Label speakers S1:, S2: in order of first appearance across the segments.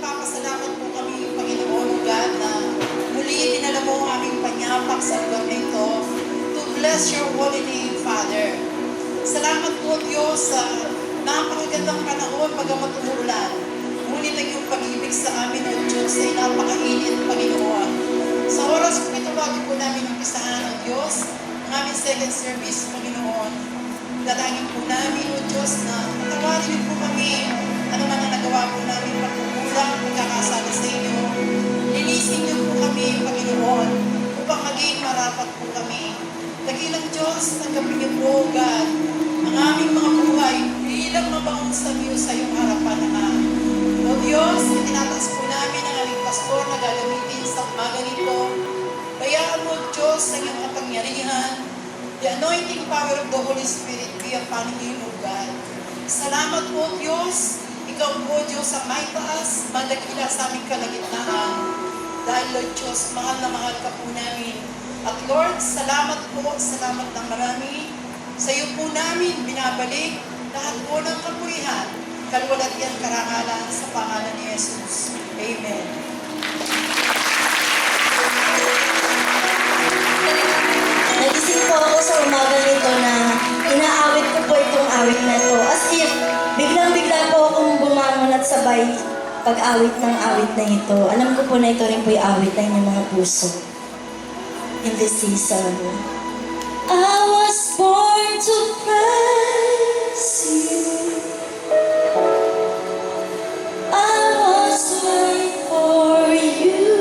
S1: nagpapasalamat po kami, Panginoon God, na muli dinala mo ang aming panyapak sa lugar na ito to bless your holy name, Father. Salamat po, Diyos, sa napakagandang panahon bagamat umuulan. Ngunit ang iyong pag-ibig sa amin, O Diyos, ay napakainit, Panginoon. Sa oras po ito, bago po namin umpisahan, O Diyos, ang aming second service, Panginoon. Dalangin po namin, O Diyos, na patawarin po kami ano man ang nagawa po namin pagkukulang, pagkakasala sa inyo. Linisin niyo po kami, Panginoon, upang maging marapat po kami. Dakilang Diyos, tanggapin niyo po, God, ang aming mga buhay bilang mabangong sa iyo sa iyong harapan, Ama. O Diyos, itinataas po namin ang aming pastor na gagamitin sa umaga nito. Bayaan mo, Diyos, ang iyong kapangyarihan. The anointing power of the Holy Spirit be upon him, O God. Salamat po, Diyos. Ikaw po, Diyos, ang may taas, madakila sa aming kalagitnaan. Dahil, Lord Diyos, mahal na mahal ka po namin. At Lord, salamat ng marami. Sa iyo po namin binabalik lahat po ng kapurihan, kalwalatian, karangalan sa pangalan ni Jesus. Amen.
S2: Nagising po ako sa umaga nito na inaawit ko po itong awit na ito. As if, biglang-bigla po akong bumangon at sabay pag-awit ng awit na ito. Alam ko po na ito rin po yung awit ng inyong mga puso. In this season, I was born to praise you. I was made for you.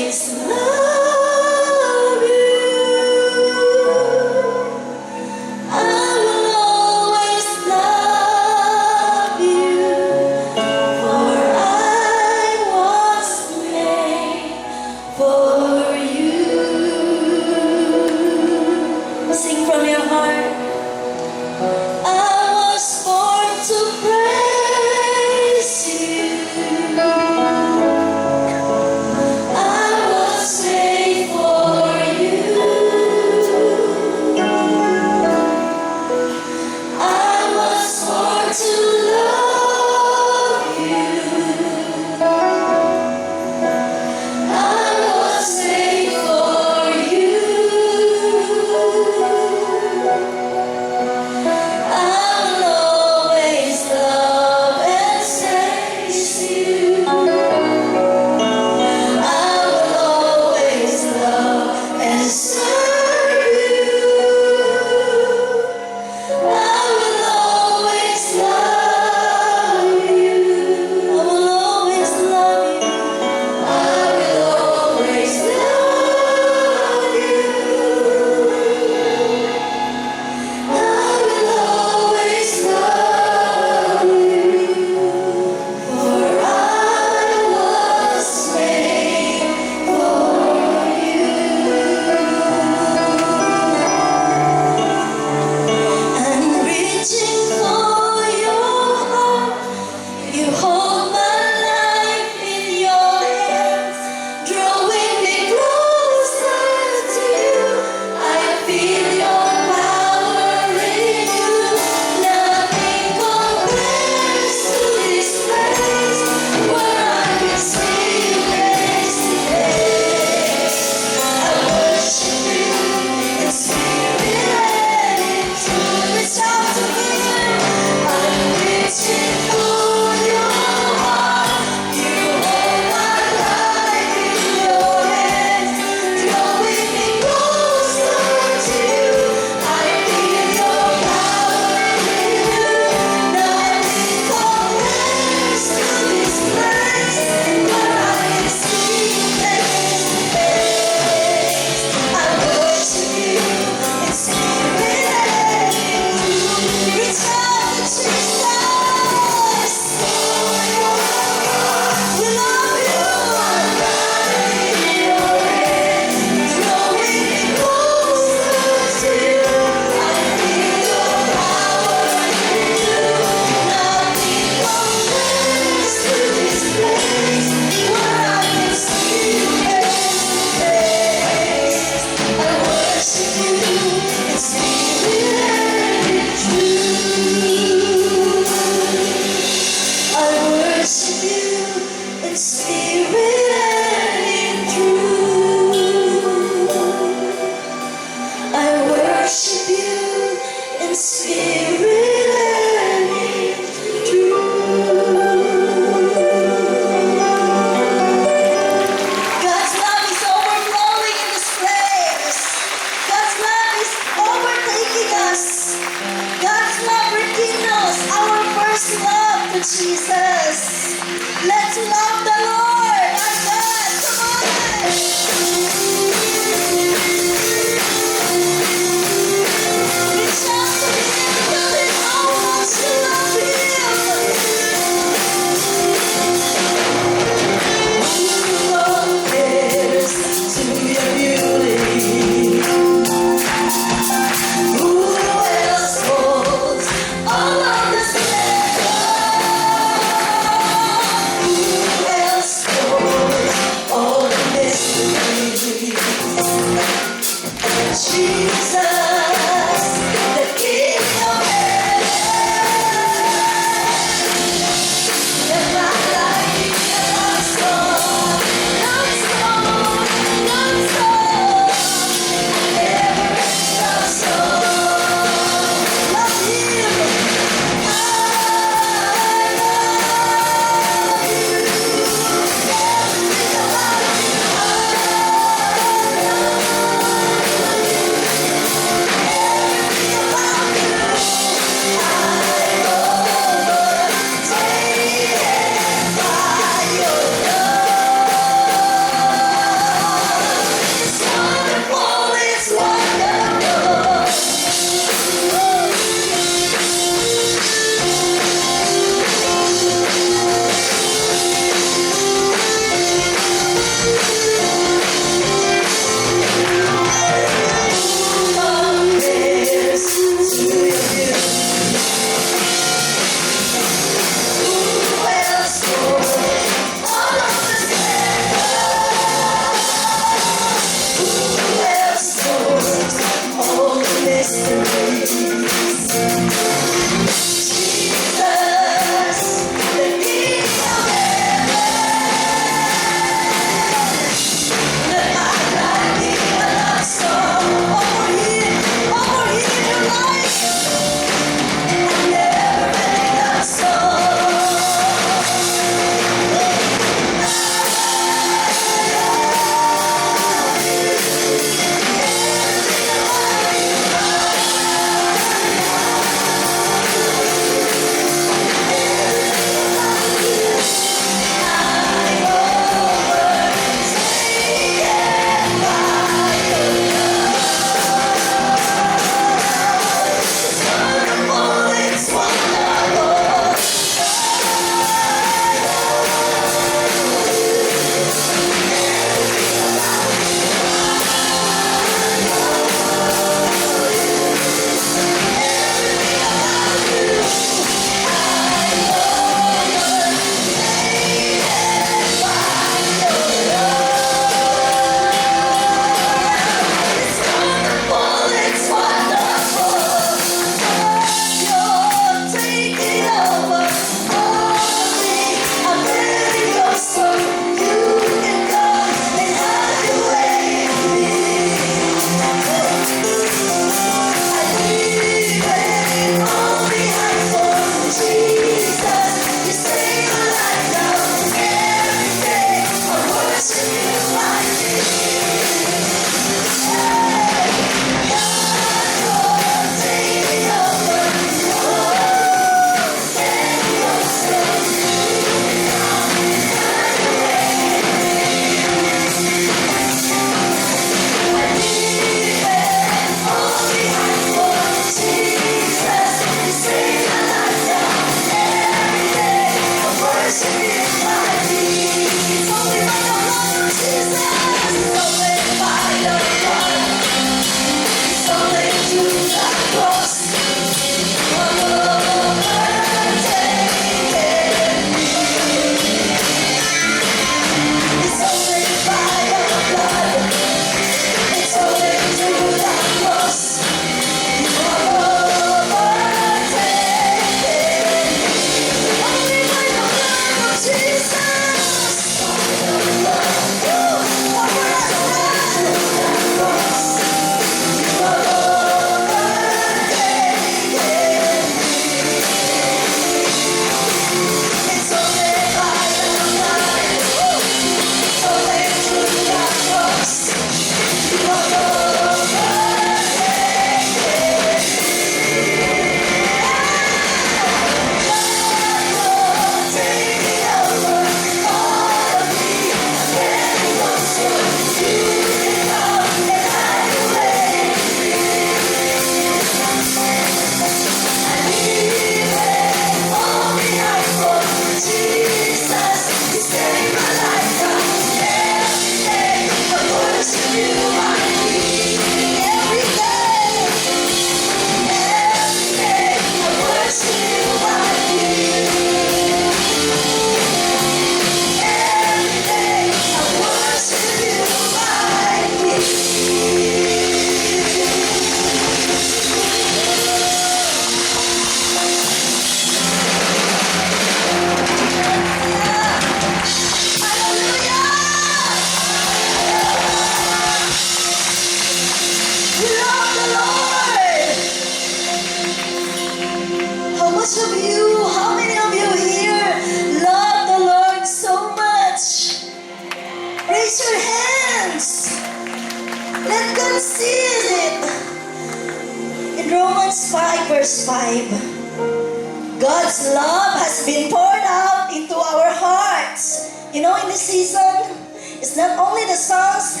S2: verse 5. God's love has been poured out into our hearts. You know, in this season, it's not only the songs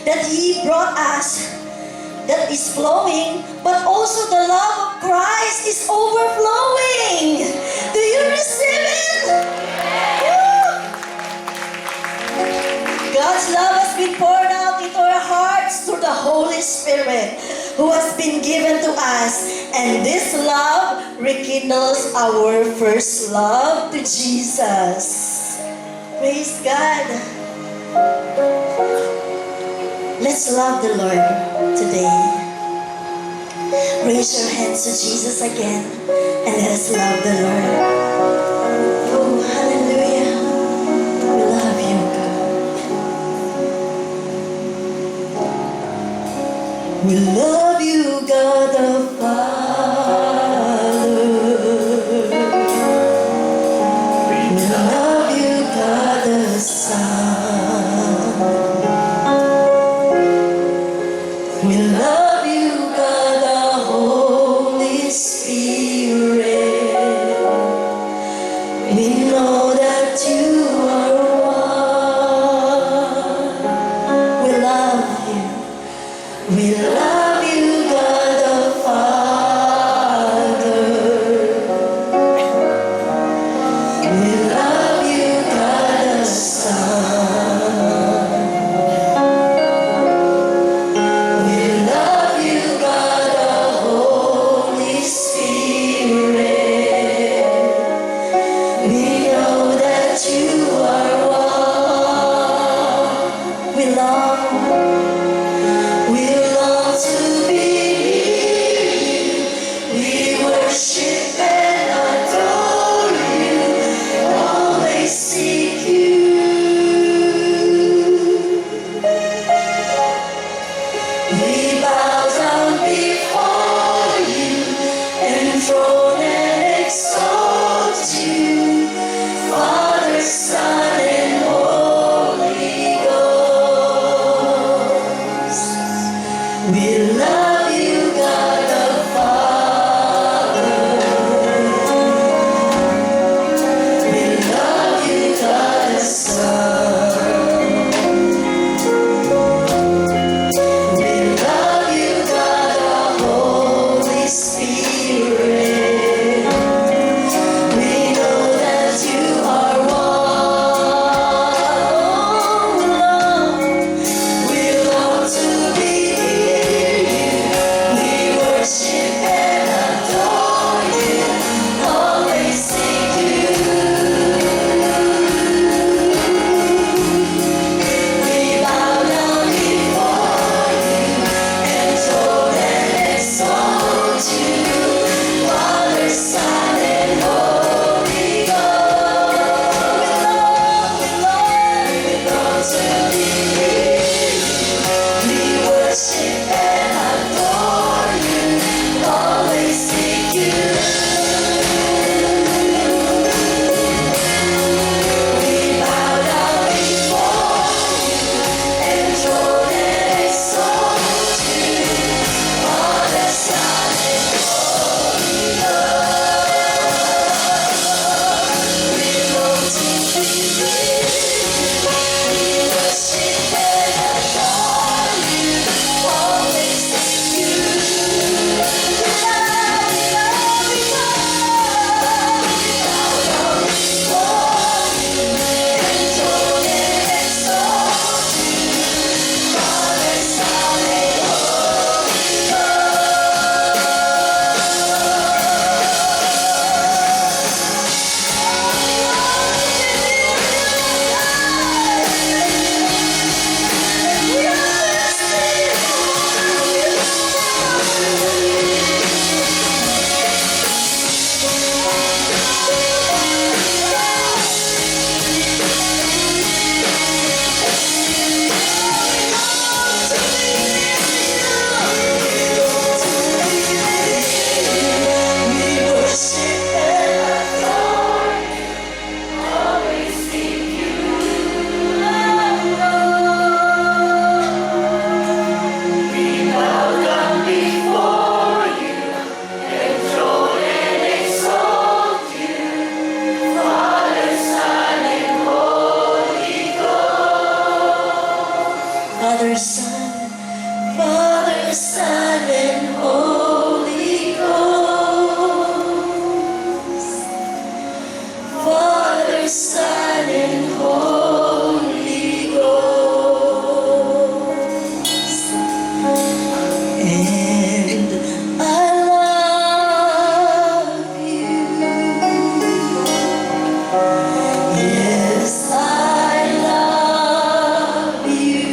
S2: that He brought us that is flowing, but also the love of Christ is overflowing. Do you receive it? Woo! God's love has been poured out into our hearts through the Holy Spirit who has been given to us. And this love rekindles our first love to Jesus. Praise God. Let's love the Lord today. Raise your hands to Jesus again and let us love the Lord. Oh, hallelujah. We love you, God. We love you, God the Father. We love you, God the Son. We love you, God the Holy Spirit. We know that you are one. We love you. We love you, God the Father. We love you, God the Son. We love you, God the Holy Spirit. We know that you are one. We long to be near you. We worship and adore you. Always seek you. We bow down before you, enthrone and exalt you, Father, Son, and Holy Ghost. Father, Son, and Holy Ghost. Father, Son, and Holy Ghost. And I love you. Yes, I love you.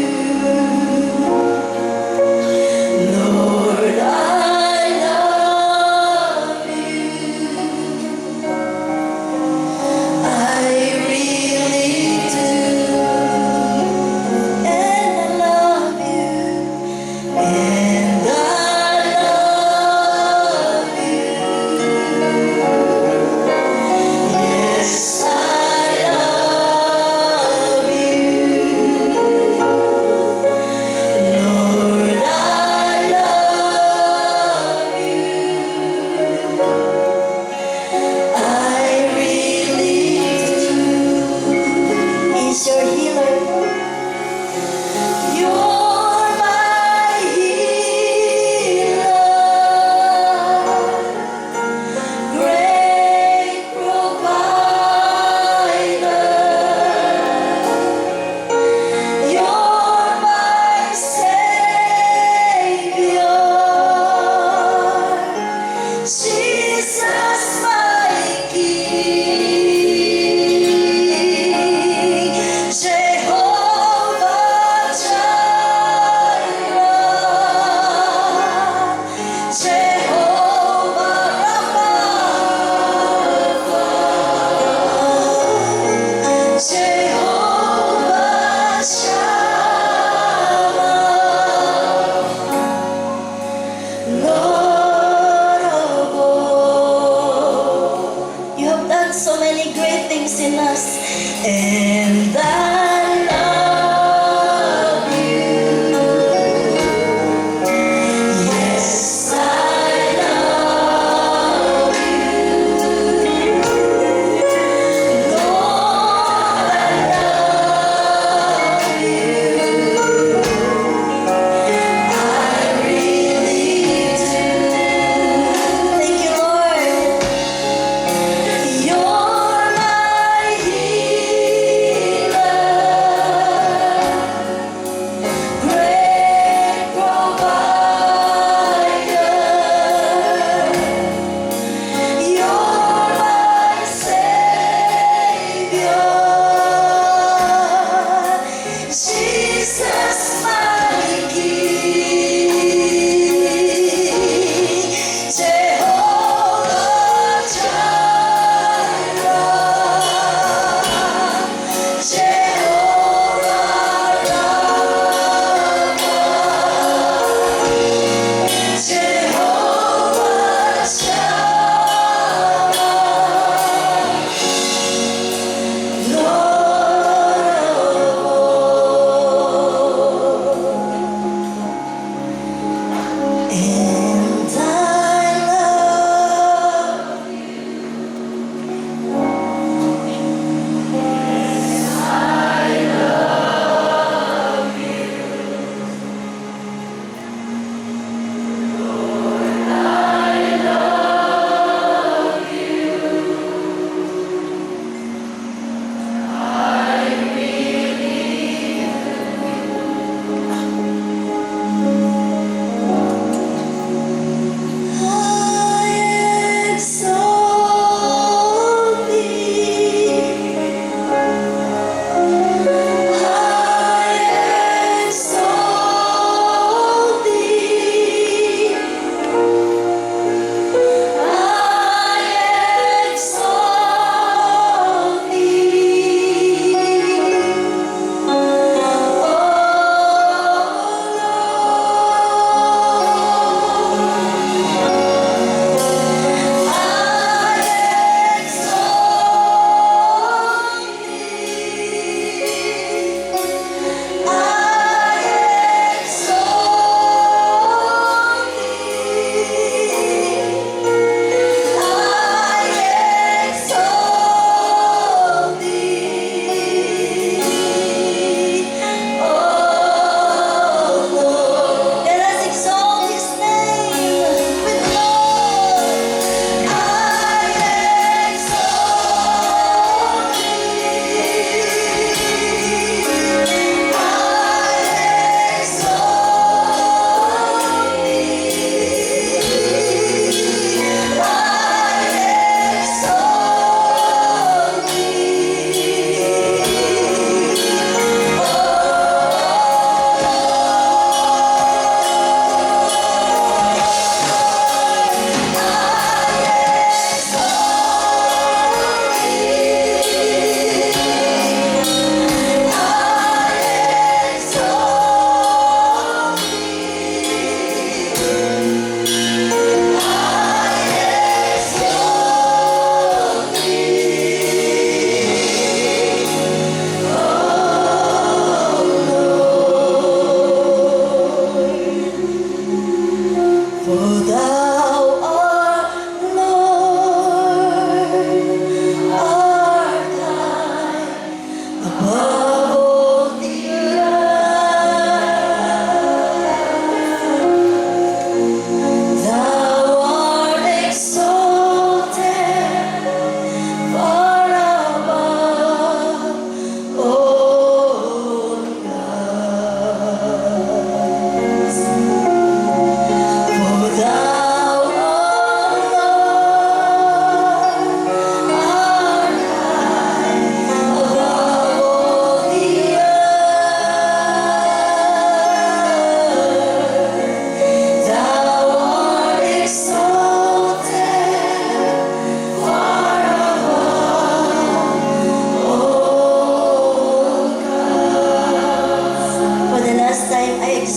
S2: Lord, I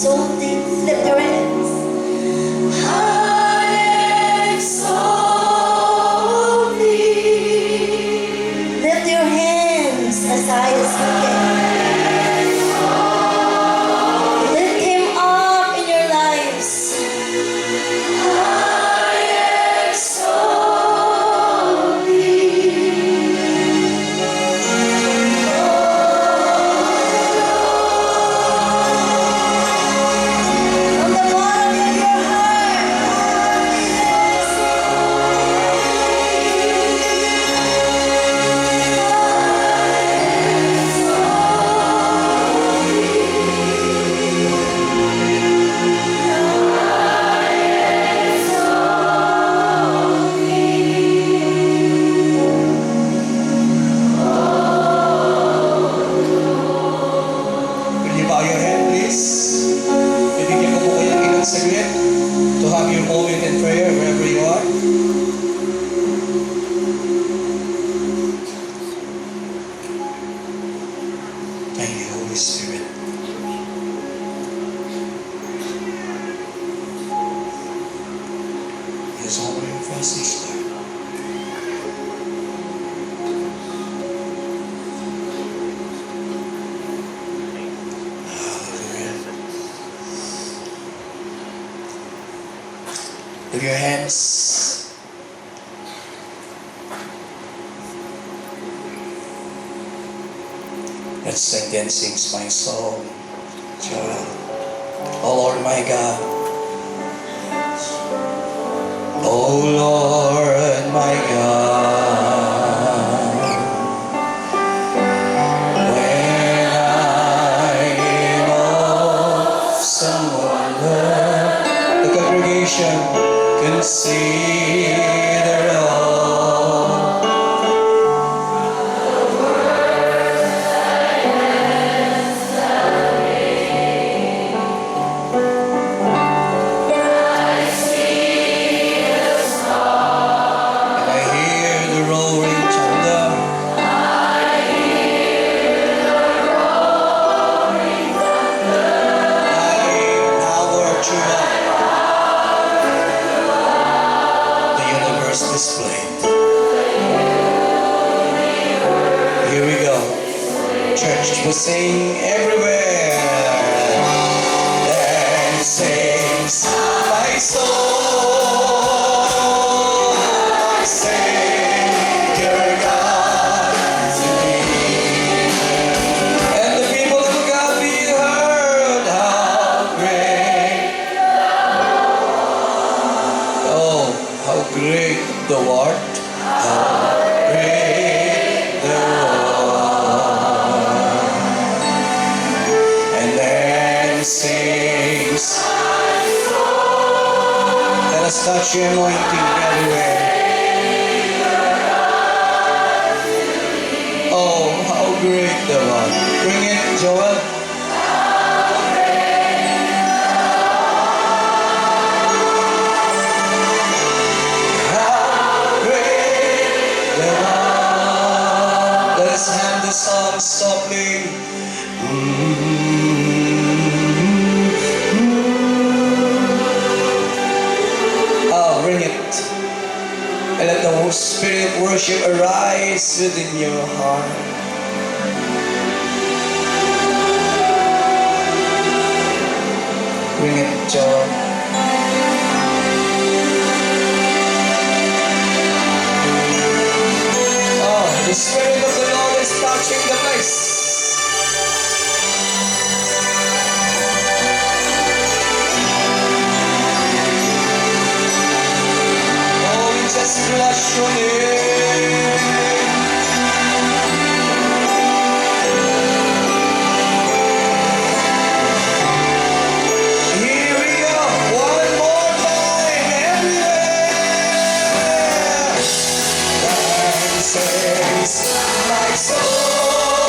S2: exalted. Lift your hands. I exalt thee. Lift your hands as high as you can. Lift him up in your lives. I exalt thee. From the bottom of your heart,
S3: Will you bow your head, please? Bibigyan ko po kayo ng ilang saglit to have your moment in prayer wherever you are. Thank you, Holy Spirit. It is all in your presence, Lord. Hallelujah. Lift your hands. Let's sing and sings my soul. Joel. Oh Lord my God. Oh Lord my God. When I'm in awesome wonder, the congregation consider all. And I hear the roaring thunder. Power throughout the universe displayed. Here we go. Church, we sing everywhere. Then sings my soul, my Savior God to thee. And the people of God be heard how great. Oh, how great thou art. How great thou art. And then sings. Let us touch your anointing everywhere. Oh, how great thou art. Bring it, Joel. How great thou art. Let us hand the song softly. Bring it. And let the Holy Spirit of worship arise within your heart. Bring it, John. Oh, the Spirit of the Lord is touching the place. Oh, we just bless your name. Here we go, one more time, everywhere. Then says my soul.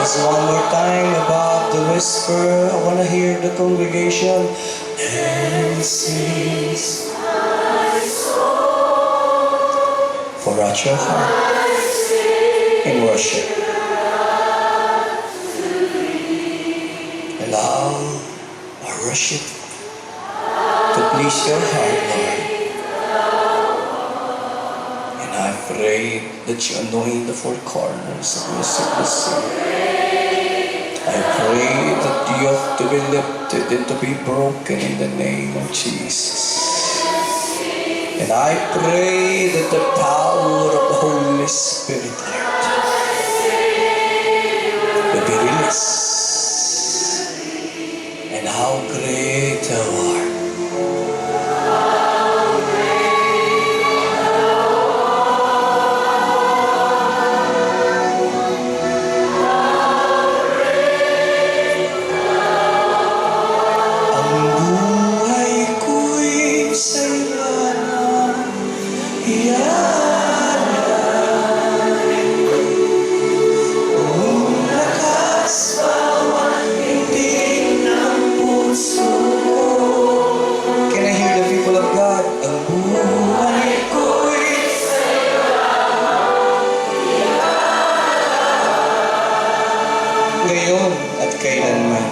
S3: Just one more time above the whisper, I want to hear the congregation. And sings for out your heart in worship. Allow our worship to please your heart, Lord. And I pray that you anoint the four corners of your sickness. I pray that you have to be lifted and to be broken in the name of Jesus. And I pray that the power of the Holy Spirit, Lord, will be released. And how great thou art. Ang buhay ko'y sa'yo na ialay. Ang lakas bawat tindig ng puso. Can I hear the people of God? Ang buhay ko'y sa'yo ngayon at kailanman.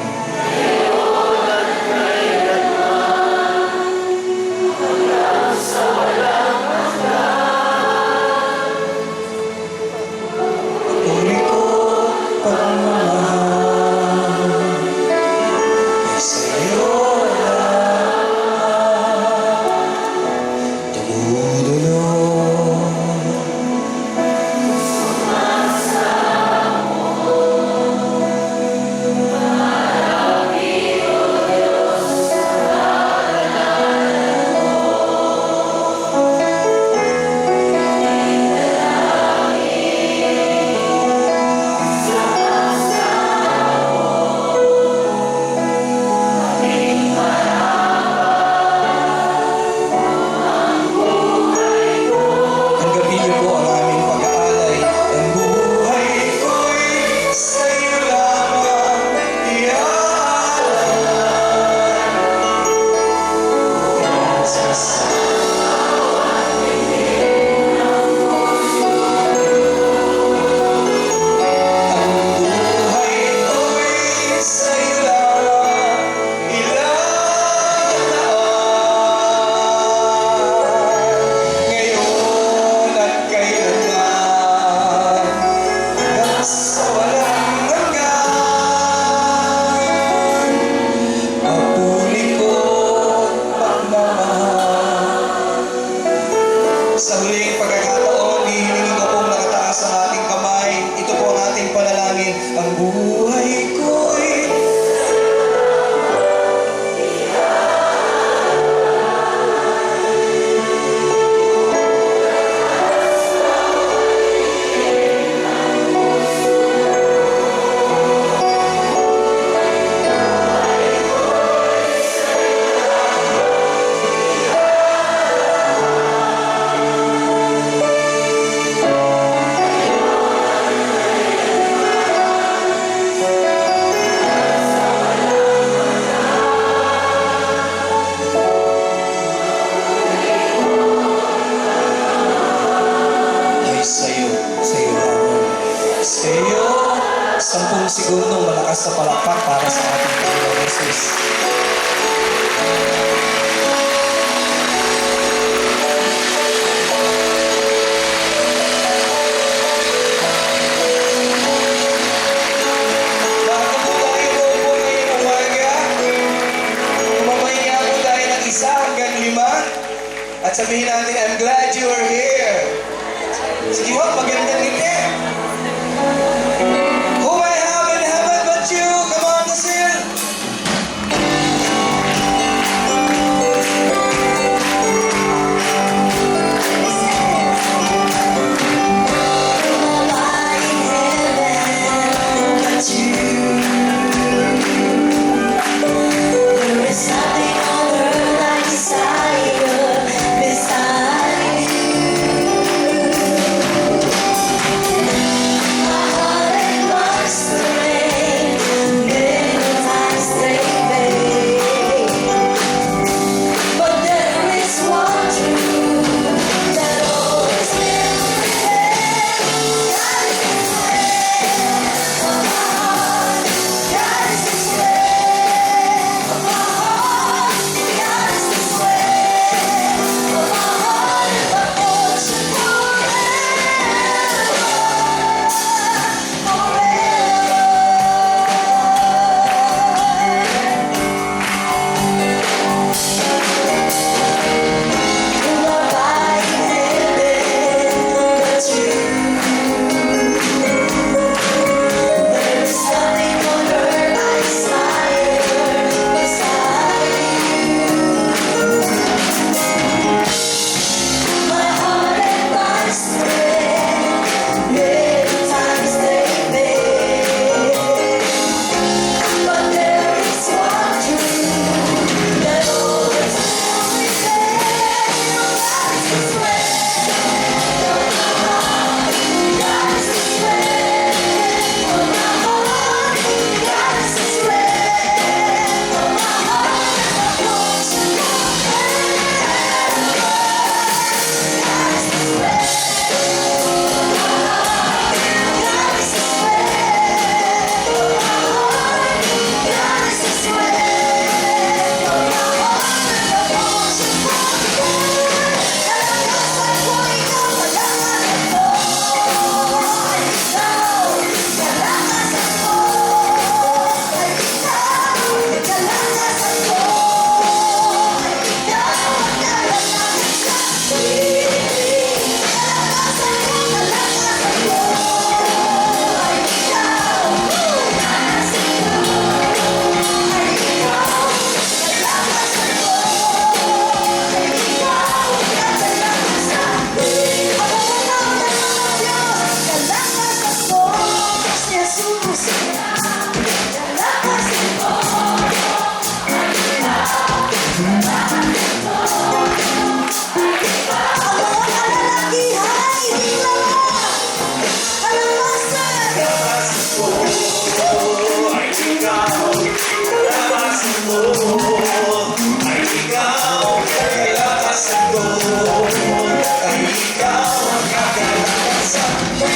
S3: Puri ko pagmamahal ay sa'yo lang dumudulog. Tanggapin niyo po ang aming pag-aalay. Ang buhay ko'y sa'yo lamang iaalay. Jesus. Ang buhay ko'y sa'yo lamang ilalarawan. Ngayon at kailanman, hanggang sa walang hanggan. Papuri ko't pagmamahal. Sa huling pagkakataon, hihiling ko pong nakataas ang ating kamay. Ito po ang ating panalangin. Ang buhay ko'y sa'yo lamang. Sa'yo, 10 segundong malakas na palakpak para sa ating Panginoon Jesus. Bago po tayo po ngayong umaga, kumapahinga po tayo ng 1 hanggang 5 at sabihin natin, I'm glad you are here. Sige ho, magandang ngiti. Whom I have in heaven but you, come on, Nasil.
S2: There is nothing on earth I desire beside
S3: ko ay ikaw, kalakasan ko ay ikaw, kalakasan ko ay ikaw ang kakalakasan ko.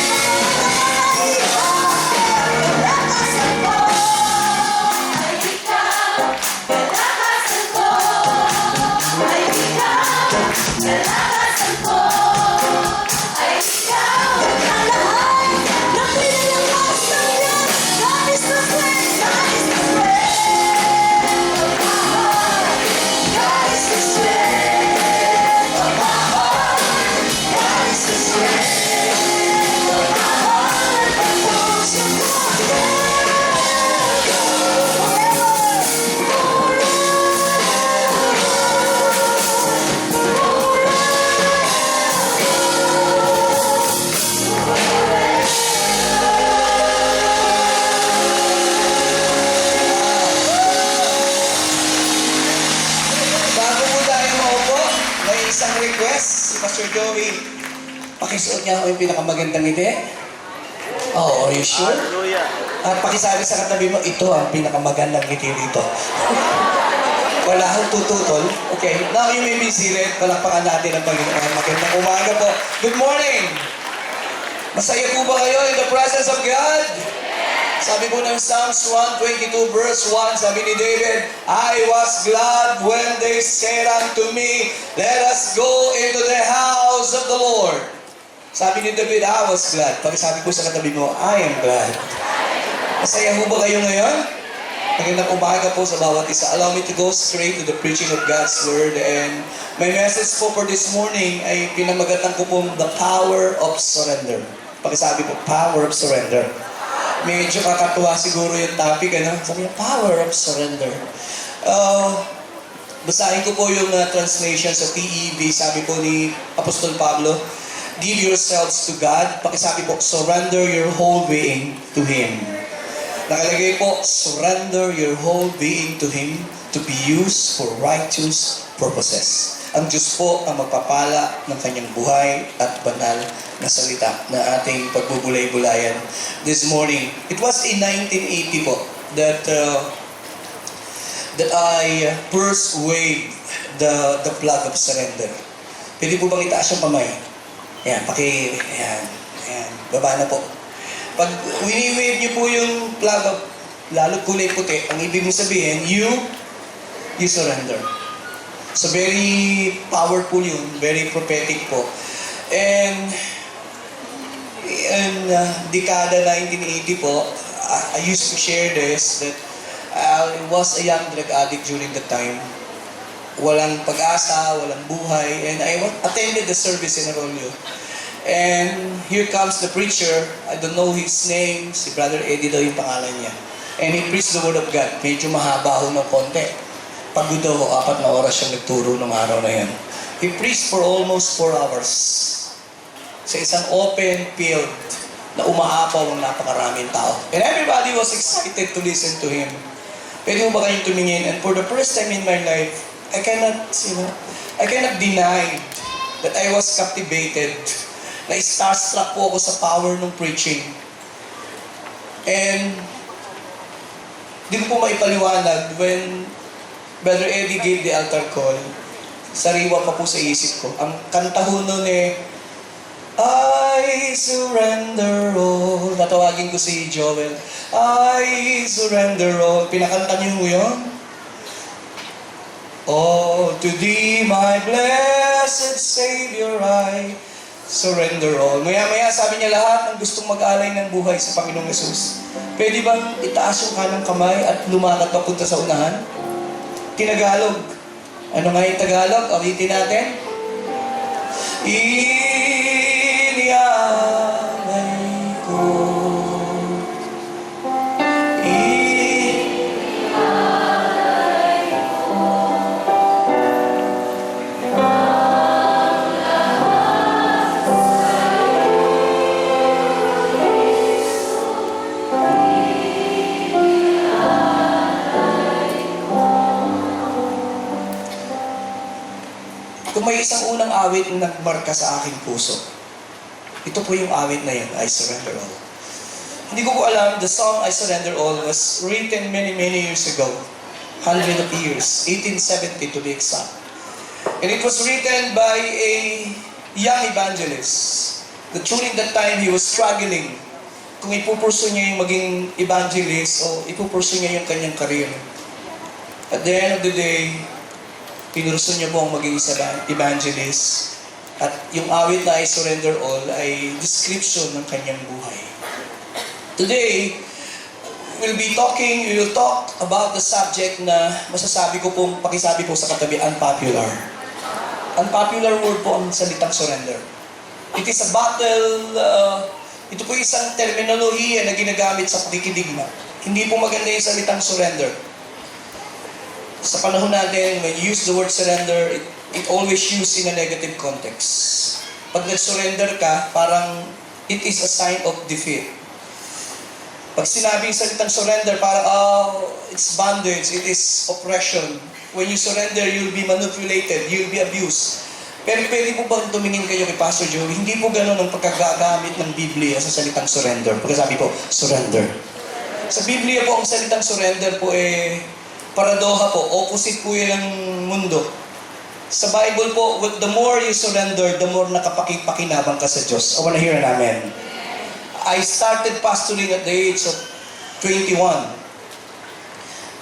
S3: Isang request, si Pastor Joey, pakisuot niya ako yung pinakamagandang ngiti. Oh, are you sure?
S4: Hallelujah.
S3: At pakisabi sa katabi mo, ito ang pinakamagandang ngiti dito. Wala akong tututol. Okay, now you may be seated. Palakpakan natin ang Panginoon. Magandang umaga po. Good morning! Masaya po ba kayo in the presence of God? Sabi po ng Psalms 122 verse 1, sabi ni David, I was glad when they said unto me, let us go into the house of the Lord. Sabi ni David, I was glad. Sabi ko sa katabi mo, I am glad. Masaya po ba kayo ngayon? Magandang umaga po sa bawat isa. Allow me to go straight to the preaching of God's Word. And my message po for this morning ay pinamagatan ko pong the power of surrender. Pakisabi po, power of surrender. Medyo kakatuwa siguro yung topic, ano? Sabi niya, power of surrender. Basahin ko po yung translation sa TEV. Sabi po ni Apostol Pablo, give yourselves to God. Pakisabi po, surrender your whole being to Him. Nakalagay po, surrender your whole being to Him to be used for righteous purposes. Ang Diyos po ang magpapala ng kanyang buhay at banal na salita na ating pagbubulay-bulayan this morning. It was in 1980 po that I first waved the flag of surrender. Pwede po bang itaas yung kamay? Ayan, ayan, baba na po. Pag wini-wave niyo po yung flag of lalo kulay puti, ang ibig mo sabihin, you surrender. So very powerful yun, very prophetic po. And in dekada 1980 po, I used to share this that I was a young drug addict during the time. Walang pag-asa, walang buhay, and I attended the service in Arroyo. And here comes the preacher, I don't know his name, si Brother Eddie daw yung pangalan niya. And he preached the Word of God. Medyo mahaba ho ng konti. Pagod daw, 4 na oras siyang nagturo ng araw na yan. He preached for almost 4 hours. Sa isang open field na umaapaw ng napakaraming tao. And everybody was excited to listen to him. Pwede mo ba kayong tumingin? And for the first time in my life, I cannot deny that I was captivated. Na starstruck po ako sa power ng preaching. And di ko po maipaliwanag when Brother Eddie gave the altar call, sariwa pa po sa isip ko. Ang kanta ho nun I surrender all. Natawagin ko si Joel. I surrender all. Pinakanta niyo ho yun? Oh, to thee, my blessed Savior, I surrender all. Maya-maya sabi niya lahat ng gustong mag-alay ng buhay sa Panginoong Yesus. Pwede bang itaas yung kanang kamay at lumakad papunta sa unahan? Tinagalog. Ano nga yung Tagalog? Awitin natin. Inialay ko. Kung may isang unang awit na nagmarka sa aking puso, ito po yung awit na yun, I surrender all. Hindi ko po alam, the song I Surrender All was written many, many years ago. Hundred of years, 1870 to be exact. And it was written by a young evangelist. The during that time, he was struggling kung ipupurso niya yung maging evangelist o ipupurso niya yung kanyang career. At the end of the day, pinurso niya po ang maging evangelist. At yung awit na I Surrender All ay description ng kanyang buhay. Today, we will talk about the subject na masasabi ko pong, pakisabi po sa katabi, unpopular. Unpopular word po ang salitang surrender. It is a battle, ito po isang terminolohiya na ginagamit sa pakikidigma. Hindi po maganda yung salitang surrender. Sa panahon natin, when you use the word surrender, it always used in a negative context. Pag nag-surrender ka, parang it is a sign of defeat. Pag sinabing salitang surrender, parang, it's bondage, it is oppression. When you surrender, you'll be manipulated, you'll be abused. Pero pwede po ba tumingin kayo kay Pastor Joey? Hindi po gano'n ang pagkagagamit ng Biblia sa salitang surrender. Pagkasabi po, surrender. Sa Biblia po, ang salitang surrender po paradoha po, opposite po yan ng mundo. Sa Bible po, the more you surrender, the more nakapakipakinabang ka sa Diyos. I wanna hear an amen. I started pastoring at the age of 21.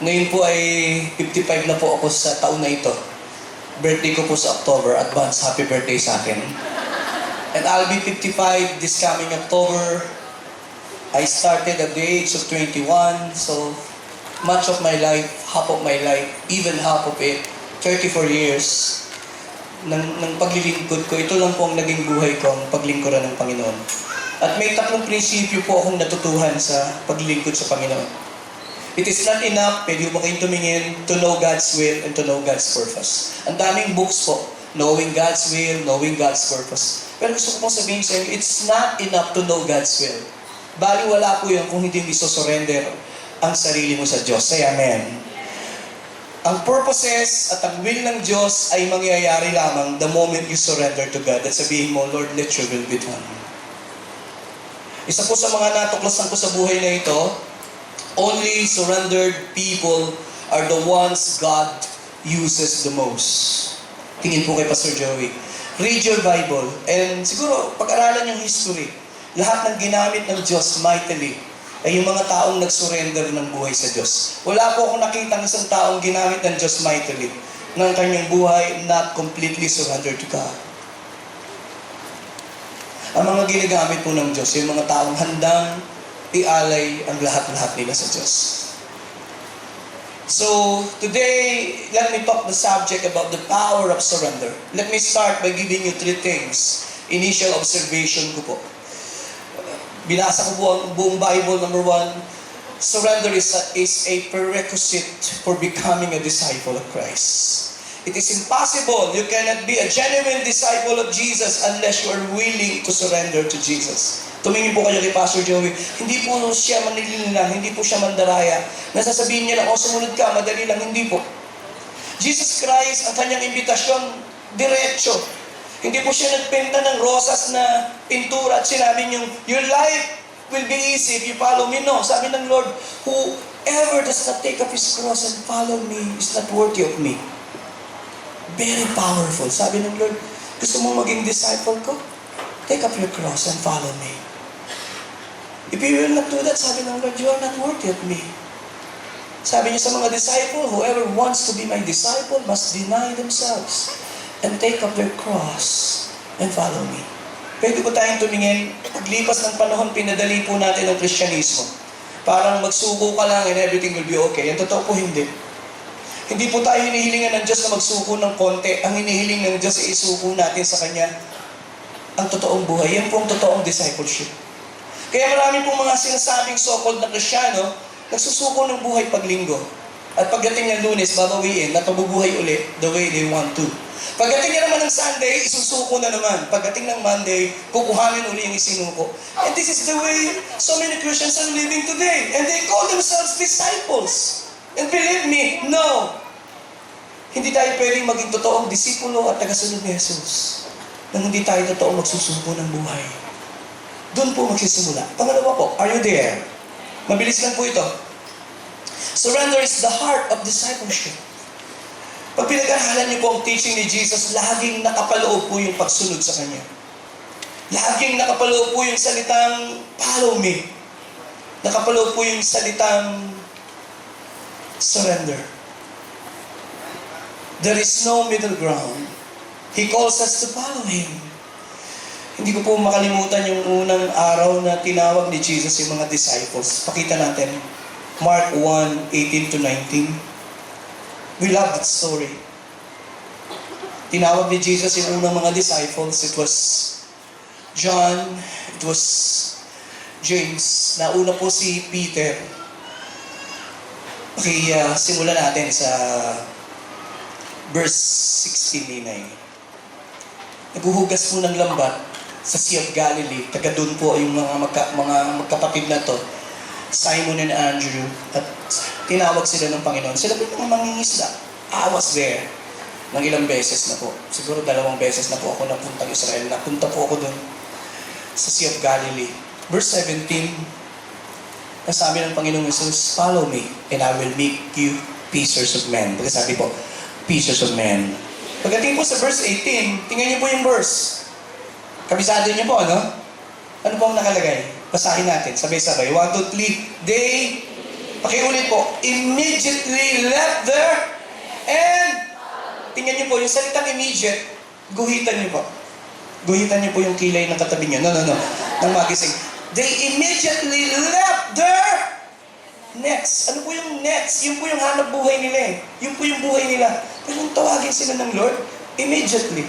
S3: Ngayon po ay 55 na po ako sa taon na ito. Birthday ko po sa October. Advance happy birthday sa akin. And I'll be 55 this coming October. I started at the age of 21. So, much of my life, half of my life, even half of it, 34 years ng paglilingkod ko. Ito lang po ang naging buhay ko, ang paglingkuran ng Panginoon. At may tatlong prinsipyo po akong natutuhan sa paglilingkod sa Panginoon. It is not enough, pwede mo kayong tumingin, to know God's will and to know God's purpose. Ang daming books po, knowing God's will, knowing God's purpose. Pero gusto ko pong sabihin sa inyo, it's not enough to know God's will. Bali wala po yun kung hindi mo surrender ang sarili mo sa Diyos. Say amen. Ang purposes at ang will ng Diyos ay mangyayari lamang the moment you surrender to God. At sabihin mo, Lord, let your will be done. Isa po sa mga natuklasan ko sa buhay na ito, only surrendered people are the ones God uses the most. Tingin po kay Pastor Joey. Read your Bible. And siguro, pag-aralan yung history. Lahat ng ginamit ng Diyos mightily ay yung mga taong nag-surrender ng buhay sa Diyos. Wala po akong nakita ng isang taong ginamit ng Diyos mightily ng kanyang buhay not completely surrendered to God. Ang mga ginagamit po ng Diyos, yung mga taong handang ialay ang lahat-lahat nila sa Diyos. So, today, let me talk the subject about the power of surrender. Let me start by giving you 3 things. Initial observation ko po. Binasa ko po ang buong Bible. Number 1, surrender is a prerequisite for becoming a disciple of Christ. It is impossible. You cannot be a genuine disciple of Jesus unless you are willing to surrender to Jesus. Tumingin po kayo kay Pastor Joey. Hindi po siya manililang, hindi po siya mandaraya. Nasasabihin niya lang, sumunod ka, madali lang. Hindi po. Jesus Christ, ang kanyang imbitasyon, diretso. Hindi po siya nagpinta ng rosas na pintura at sinabi niyong, your life will be easy if you follow me. No, sabi ng Lord, whoever does not take up his cross and follow me is not worthy of me. Very powerful. Sabi ng Lord, gusto mong maging disciple ko? Take up your cross and follow me. If you will not do that, sabi ng Lord, you are not worthy of me. Sabi niya sa mga disciple, whoever wants to be my disciple must deny themselves and take up their cross and follow me. Pwede po tayong tumingin, paglipas ng panahon, pinadali po natin ang Kristyanismo. Parang magsuko ka lang and everything will be okay. Ang totoo po hindi. Hindi po tayo hinihilingan ng Diyos na magsuko ng konti. Ang hinihiling ng Diyos ay isuko natin sa Kanya ang totoong buhay. Yan po ang totoong discipleship. Kaya marami pong mga sinasabing so-called na Kristyano, nagsusuko ng buhay paglinggo. At pagdating ng Lunes, babawiin na mabubuhay ulit the way they want to. Pagdating niya naman ng Sunday, isusuko na naman. Pagdating ng Monday, kukuhanin uli yung isinuko. And this is the way so many Christians are living today. And they call themselves disciples. And believe me, no. Hindi tayo pwedeng maging totoong disipulo at tagasunod ni Jesus nang hindi tayo totoong magsusuko ng buhay. Doon po magsisimula. Pangalawa po, are you there? Mabilis lang po ito. Surrender is the heart of discipleship. Pag pinag-aralan niyo po ang teaching ni Jesus, laging nakapaloob po yung pagsunod sa Kanya. Laging nakapaloob po yung salitang, follow me. Nakapaloob po yung salitang, surrender. There is no middle ground. He calls us to follow Him. Hindi ko po makalimutan yung unang araw na tinawag ni Jesus yung mga disciples. Pakita natin. Mark 1:18-19. We love that story. Tinawag ni Jesus yung unang mga disciples. It was John, it was James. Nauna po si Peter. Okay, simulan natin sa verse 16. Naghuhugas po ng lambat sa Sea of Galilee. Taga doon po yung mga magkapatid na to, Simon and Andrew. At tinawag sila ng Panginoon. Sila po yung mga mangingisda. I was there ng ilang beses na po. Siguro 2 beses na po ako napuntang Israel. Napunta po ako doon sa Sea of Galilee. Verse 17, nasabi ng Panginoong Jesus, follow me and I will make you fishers of men. Kasi sabi po, fishers of men. Pagdating po sa verse 18, tingnan niyo po yung verse. Kabisado niyo po, ano? Ano po ang nakalagay? Basahin natin, sabay-sabay. 1, 2, 3. They, pakiulit po, immediately left there and, tingnan niyo po, yung salitang immediate, guhitan niyo po. Guhitan niyo po yung kilay ng katabi niyo. No. Nang magising. They immediately left there. Next. Ano po yung next? Yun po yung hanap buhay nila eh. Yun po yung buhay nila. Pero nung tawagin sila ng Lord, immediately.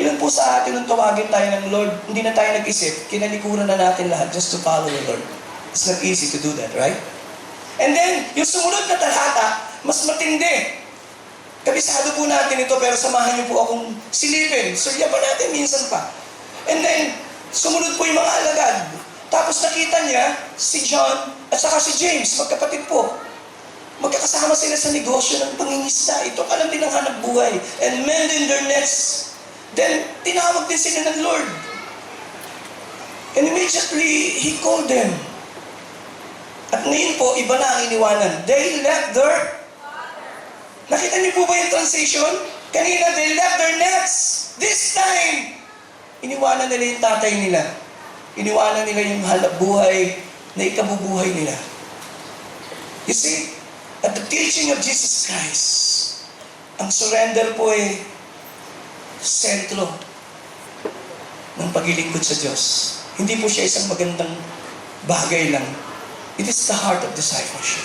S3: Ilan po sa atin nung tawagin tayo ng Lord, hindi na tayo nag-isip, kinalikuran na natin lahat just to follow the Lord. It's not easy to do that, right? And then, yung sumunod na talata, mas matindi. Kabisado po natin ito, pero samahan niyo po akong silipin. Surya pa natin minsan pa. And then, sumunod po yung mga alagad. Tapos nakita niya si John at saka si James, magkapatid po. Magkakasama sila sa negosyo ng pangingisda. Ito alam din ang hanap buhay. And mending their nets. Then, tinawag din sila ng Lord. And immediately, He called them. At ngayon po, iba na ang iniwanan. They left their... Nakita niyo po ba yung transition? Kanina, they left their nets. This time, iniwanan nila yung tatay nila. Iniwanan nila yung halap buhay na ikabubuhay nila. You see, at the teaching of Jesus Christ, ang surrender po ay sentro ng paglilingkod sa Diyos. Hindi po siya isang magandang bagay lang. It is the heart of discipleship.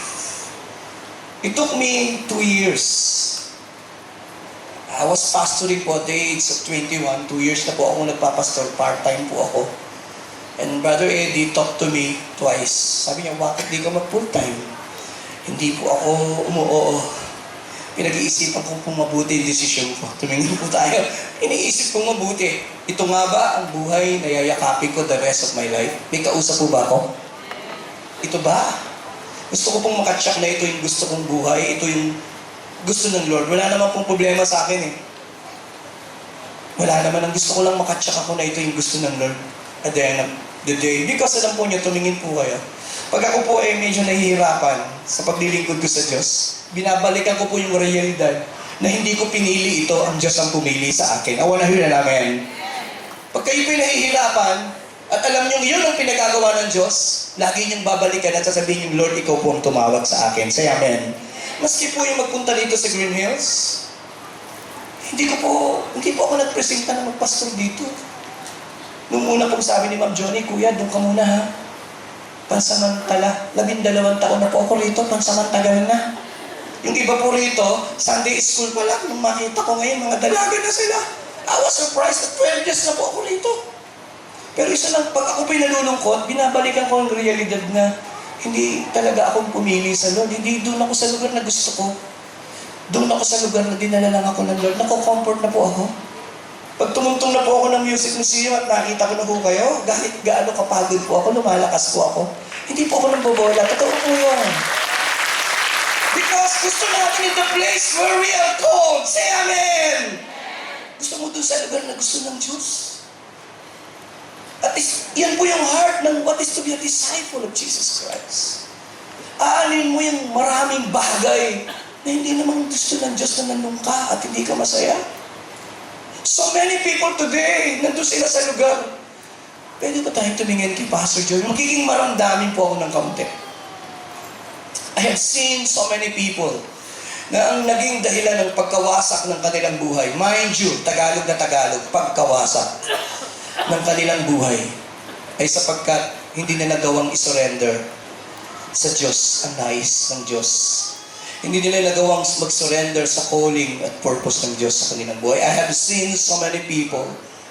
S3: It took me 2 years. I was pastoring po at the age of 21. 2 years na po ako nagpapastor. Part-time po ako. And Brother Eddie talked to me twice. Sabi niya, bakit di ka mag-full-time? Hindi po ako umuoo. Pinag-iisipan ko pong mabuti yung desisyon ko. Tumingin po tayo. Iniisip kong mabuti. Ito nga ba ang buhay na yayakapin ko the rest of my life? May kausap po ba ako? Ito ba? Gusto ko pong makatsak na ito yung gusto kong buhay. Ito yung gusto ng Lord. Wala naman pong problema sa akin eh. Wala naman. Ang gusto ko lang makatsak ako na ito yung gusto ng Lord. At the end of the day. Because alam po niyo, tumingin po kayo. Pag ako po ay medyo nahihirapan sa paglilingkod ko sa Diyos, binabalikan ko po yung realidad na hindi ko pinili ito, ang Diyos ang pumili sa akin. I wanna hear that, amen. Pag kayo pinahihirapan, at alam niyo yun ang pinagagawa ng Diyos, lagi niyong babalikan at sasabihin yung Lord, ikaw po ang tumawag sa akin. Say amen. Maski po yung magpunta dito sa Greenhills, hindi po ako nagpresenta na magpastor dito. Nung una pong sabi ni Ma'am Johnny, Kuya, doon ka muna ha. Pansamantala. 12 taon na po ako rito, pansamantagal na. Yung iba po rito, Sunday school pa lang, nung makita ko ngayon, mga dalaga na sila. I was surprised at 12 years na po ako rito. Pero isa lang, pag ako pinalulungkot, binabalikan ko ang realidad na hindi talaga akong pumili sa Lord. Hindi doon ako sa lugar na gusto ko. Doon ako sa lugar na dinala lang ako ng Lord. Nako-comfort na po ako. Pag tumungtong na po ako ng music museum at nakita ko na po kayo, kahit gaano kapagod po ako, lumalakas po ako. Hindi po ako nambobola. Totoo po yun. Because gusto natin in the place where we are called. Say amen! Gusto mo doon sa lugar na gusto ng Diyos. At yan po yung heart ng what is to be a disciple of Jesus Christ. Aanin mo yung maraming bagay na hindi naman gusto ng Diyos na nandun ka at hindi ka masaya. So many people today, nandun sila sa lugar. Pwede ba tayong tumingin kay Pastor Joe? Magiging maramdamin po ako ng kaunti. I have seen so many people na ang naging dahilan ng pagkawasak ng kanilang buhay. Mind you, Tagalog na Tagalog, pagkawasak ng kanilang buhay ay sapagkat hindi na nagawang isurrender sa Diyos ang nais ng Diyos. Hindi nila nagawang mag-surrender sa calling at purpose ng Diyos sa kanilang buhay. I have seen so many people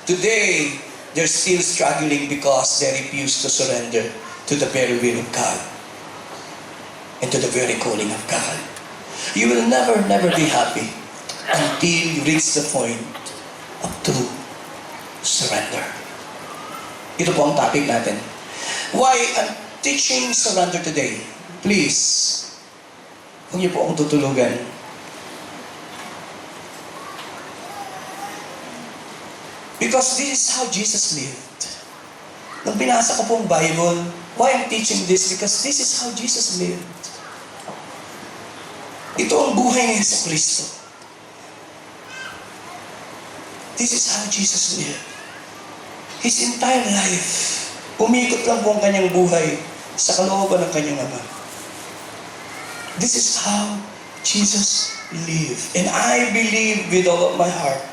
S3: today, they're still struggling because they refuse to surrender to the very will of God and to the very calling of God. You will never be happy until you reach the point of true surrender. Ito po ang topic natin. Why I'm teaching surrender today? Please, huwag niyo po akong tutulugan. Because this is how Jesus lived. Nung binasa ko pong Bible, why I'm teaching this? Because this is how Jesus lived. Ito ang buhay ni Jesucristo. This is how Jesus lived. His entire life, umikot lang po ang kanyang buhay sa kalooban ng kanyang Ama. This is how Jesus lived. And I believe with all of my heart,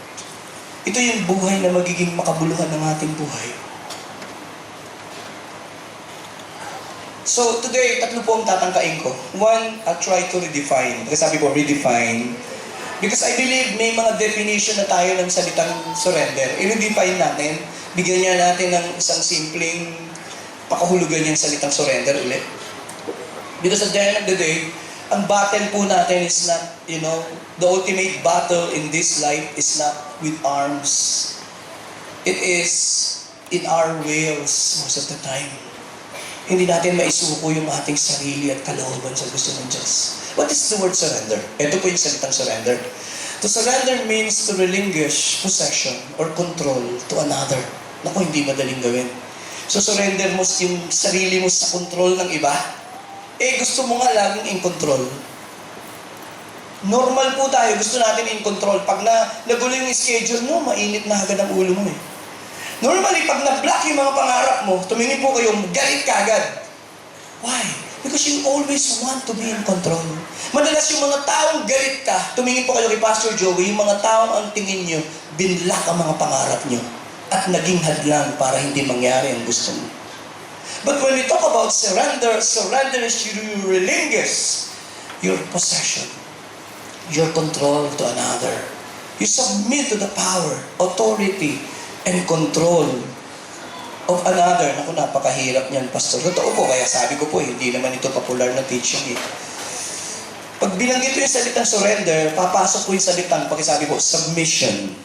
S3: ito yung buhay na magiging makabuluhan ng ating buhay. So today, tatlo po ang tatangkain ko. One, I'll try to redefine. Kasi sabi ko, redefine. Because I believe may mga definition na tayo ng salitang surrender. I-redefine natin. Bigyan niya natin ng isang simpleng pakahulugan yung salitang surrender ulit. Because at the end of the day, ang battle po natin is not, the ultimate battle in this life is not with arms. It is in our wills most of the time. Hindi natin maisuko yung ating sarili at kalooban sa gusto ng Diyos. What is the word surrender? Ito po yung salitang surrender. To surrender means to relinquish possession or control to another. Naku, hindi madaling gawin. So surrender mo yung sarili mo sa control ng iba. Gusto mo nga laging in control. Normal po tayo, gusto natin in control. Pag nagulo yung schedule mo, mainit na agad ang ulo mo eh. Normally, pag na-block yung mga pangarap mo, tumingin po kayo, galit ka agad. Why? Because you always want to be in control. Madalas yung mga taong galit ka, tumingin po kayo kay Pastor Joey, yung mga taong ang tingin nyo, binlock ang mga pangarap nyo at naging hadlang para hindi mangyari ang gusto mo. But when we talk about surrender, surrender is you relinquish your possession, your control to another. You submit to the power, authority, and control of another. Naku, napakahirap niyan, Pastor. Totoo po, kaya sabi ko po, hindi naman ito popular na teaching eh. Pag binanggit ko yung salitang surrender, papasok po yung salitang, pagkasabi ko, submission.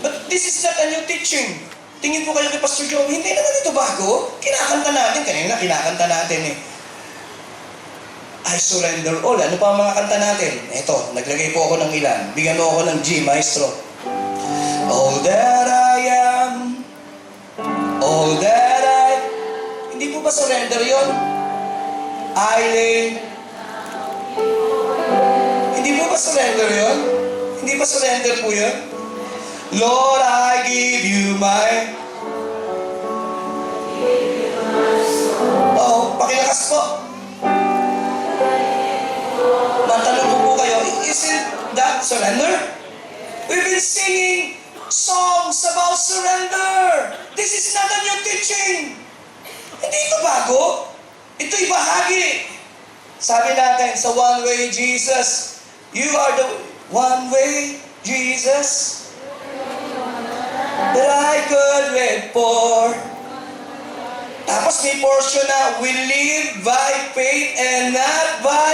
S3: But this is not a new teaching. Tingin po kayo kay Pastor Joe, hindi naman ito bago. Kinakanta natin, kanina kinakanta natin eh. I surrender all. Ano pa ang mga kanta natin? Ito, naglagay po ako ng ilan. Bigyan mo ako ng G, maestro. All that I am, all that I... Hindi po ba surrender yon? I lay... Hindi po ba surrender yon? Hindi ba surrender po yun? Lord, I give you my... pakilakas po. Matanong ko po kayo, isn't that surrender? We've been singing songs about surrender. This is not a new teaching. Hindi ito bago. Ito'y bahagi. Sabi natin sa one way, Jesus, you are the one way, Jesus, that I could wait for. Tapos may portion na, we live by faith and not by...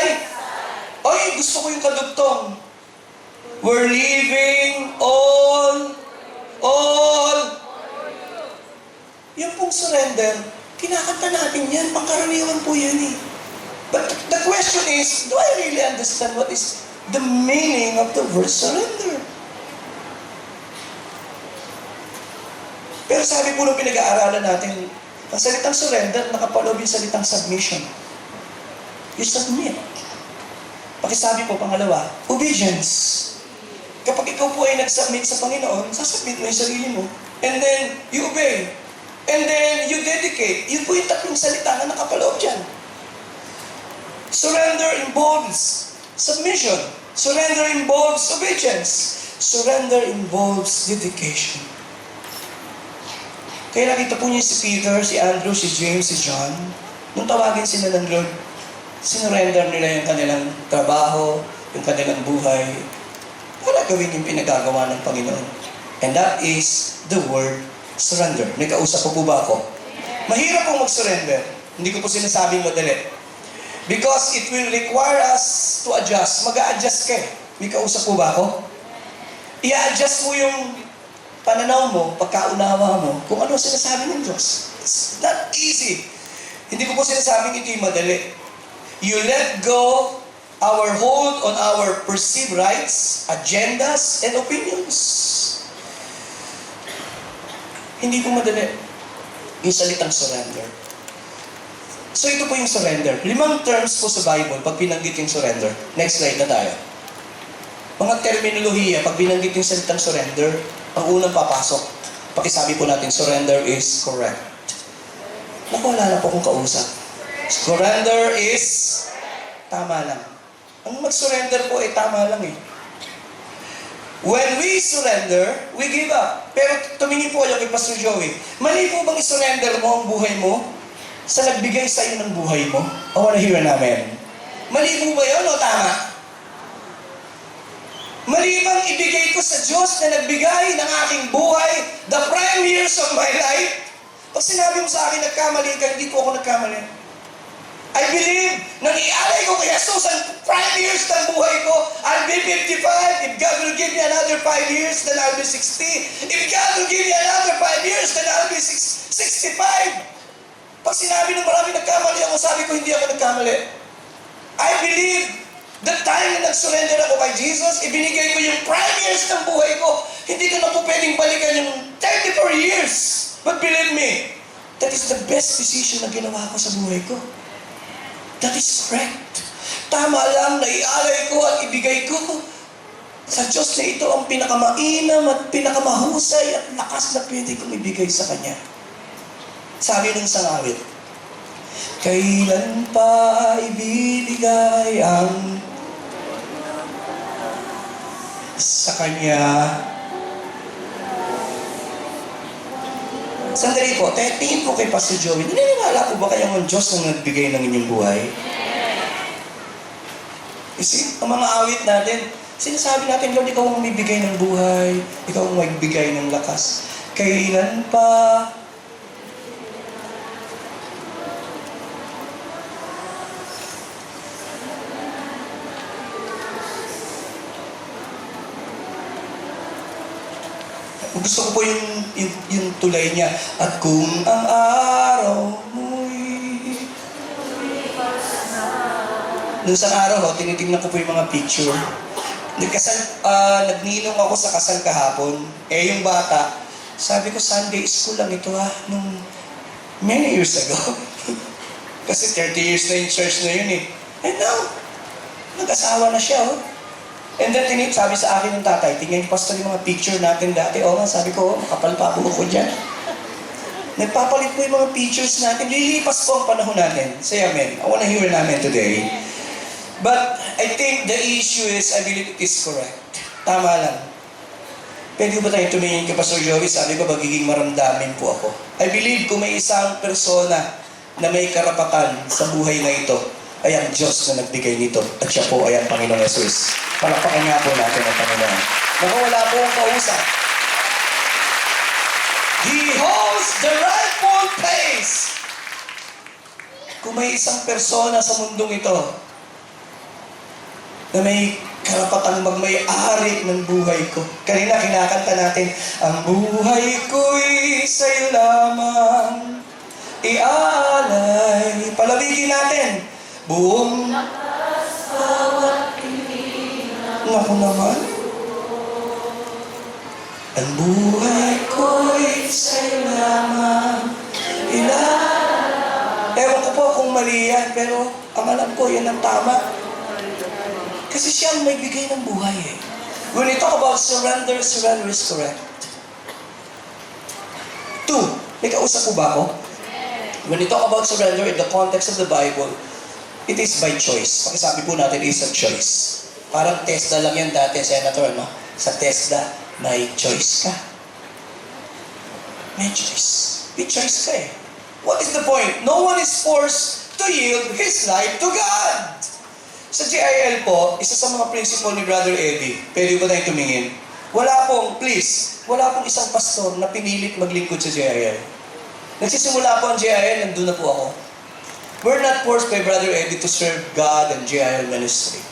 S3: Oy, gusto ko yung kadugtong. We're living all. Yung pong surrender, kinakanta natin yan, pangkaraniwan po yan eh. But the question is, do I really understand what is the meaning of the word surrender? Pero sabi po nung pinag-aaralan natin, ang salitang surrender, nakapaloob yung salitang submission. You submit. Pakisabi po, pangalawa, obedience. Kapag ikaw po ay nag-submit sa Panginoon, sasubmit mo yung sarili mo. And then, you obey. And then, you dedicate. Yun po yung tatlong salita na nakapaloob dyan. Surrender involves submission. Surrender involves obedience. Surrender involves dedication. Kaya nakita po niyo si Peter, si Andrew, si James, si John. Nung tawagin sila ng Lord, sinurrender nila yung kanilang trabaho, yung kanilang buhay, para gawin yung pinagagawa ng Panginoon. And that is the word surrender. May kausap po ba ako? Mahirap pong mag-surrender. Hindi ko po sinasabing madali. Because it will require us to adjust. Mag-a-adjust ka eh. May kausap po ba ako? I-adjust mo yung pananaw mo, pagkaunawa mo, kung ano sinasabi ng Diyos. It's not easy. Hindi ko po sinasabing ito yung madali. You let go our hold on our perceived rights, agendas, and opinions. Hindi po madali yung salitang surrender. So ito po yung surrender. 5 terms po sa Bible pag binanggit yung surrender. Next slide na tayo. Mga terminolohiya, pag binanggit yung salitang surrender, ang unang papasok, pakisabi po natin, surrender is correct. Naku, wala na po kong kausap. Surrender is tama lang. Ang mag-surrender po ay tama lang eh. When we surrender, we give up. Pero tumingin po kayo kay Pastor Joey. Mali po bang i-surrender mo ang buhay mo sa nagbigay sa iyo ng buhay mo? I wanna hear namin. Mali po ba yun o tama? Mali bang ibigay ko sa Diyos na nagbigay ng aking buhay, the prime years of my life? Pag sinabi mo sa akin, nagkamali ka, hindi po ako nagkamali. I believe, nang ialay ko kay Jesus ang 5 years ng buhay ko, I'll be 55. If God will give me another 5 years, then I'll be 60. If God will give me another 5 years, then I'll be 65. Pag sinabi ng marami nagkamali ako, sabi ko hindi ako nagkamali. I believe, the time na nag-surrender ako kay Jesus, ibinigay ko yung prime years ng buhay ko. Hindi ko na po pwedeng balikan yung 34 years. But believe me, that is the best decision na ginawa ko sa buhay ko. That is correct. Tama lang na ialay ko at ibigay ko sa Diyos na ito ang pinakamainam at pinakamahusay at lakas na pwede kong ibigay sa Kanya. Sabi ng sangawit, kailan pa ibibigay ang sa Kanya? Sandali po, tingin po kay Pastor Joey, naniniwala po ba kayong ang Diyos ang nagbigay ng inyong buhay? Kasi ang mga awit natin, sinasabi natin, Lord, ikaw ang magbigay ng buhay, ikaw ang magbigay ng lakas. Kailan pa? Gusto ko po yung tulay niya. At kung ang araw mo'y... Noong isang araw, tinitingnan ko po yung mga picture. Nagninong ako sa kasal kahapon. Yung bata, sabi ko, Sunday school lang ito nung many years ago. Kasi 30 years na yung church na yun eh. And now, nag-asawa na siya And then sabi sa akin ng tatay, tingnan yung pastor yung mga picture natin dati. Oo nga, sabi ko, makapal pa ako dyan. Nagpapalit po yung mga pictures natin. Lilipas po ang panahon natin. Say amen. I wanna hear namin today. But I think the issue is, I believe it is correct. Tama lang. Pwede ba tayong tumingin kay Pastor Joey? Sabi ko, magiging maramdamin po ako. I believe kung may isang persona na may karapatan sa buhay na ito, ay ang Diyos na nagbigay nito. At siya po ay ang Panginoong Jesus. Palakpakan nga po natin ang Panginoon. Naku, wala po ang kausap. He holds the rightful place. Kung may isang persona sa mundong ito na may karapatang magmay-ari ng buhay ko. Kanina kinakanta natin, ang buhay ko'y sa'yo lamang iaalay. Palabigin natin. Buong naku naman. Ang buhay ko'y sa'yo lamang. Ewan ko po kung mali yan, pero ang alam ko, yan ang tama. Kasi siya ang may bigay ng buhay eh. When we talk about surrender, surrender is correct. 2, may kausap po ba ako? When we talk about surrender in the context of the Bible, it is by choice. Pakisabi po natin, it is a choice. Parang TESDA lang yan dati, Senator, no? Sa TESDA, may choice ka. May choice. May choice ka eh. What is the point? No one is forced to yield his life to God. Sa GIL po, isa sa mga principle ni Brother Eddie, pwede ba tayong tumingin? Wala pong isang pastor na pinilit maglingkod sa GIL. Nagsisimula po ang GIL, nandun na po ako. We're not forced by Brother Eddie to serve God and GIL ministry.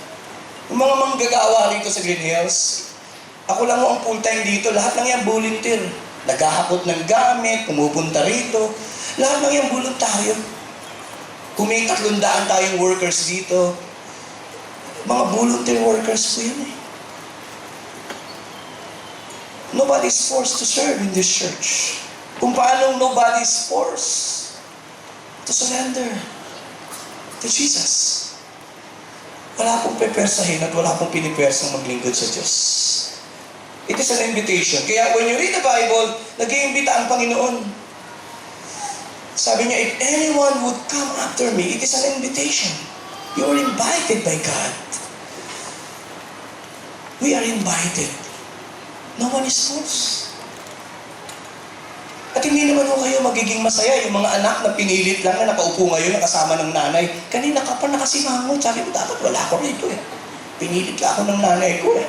S3: Yung mga manggagawa rito sa Greenhills, ako lang mo ang full-time dito, lahat lang yan volunteer. Naghahakot ng gamit, pumupunta rito, lahat lang yan voluntaryo. Kung may 300 tayong workers dito, mga volunteer workers po yun eh. Nobody's forced to serve in this church. Kung paano nobody's forced to surrender to Jesus. Wala pong pepersahin at wala pong pinipersang maglingkod sa Diyos. It is an invitation. Kaya when you read the Bible, nag-iimbita ang Panginoon. Sabi niya, if anyone would come after me, it is an invitation. You are invited by God. We are invited. No one is forced. At hindi naman ho kayo magiging masaya yung mga anak na pinilit lang na nakaupo ngayon nakasama ng nanay. Kanina ka pa nakasimangot. Sabi ko, dapat wala ako rito eh. Pinilit ka ako ng nanay ko eh.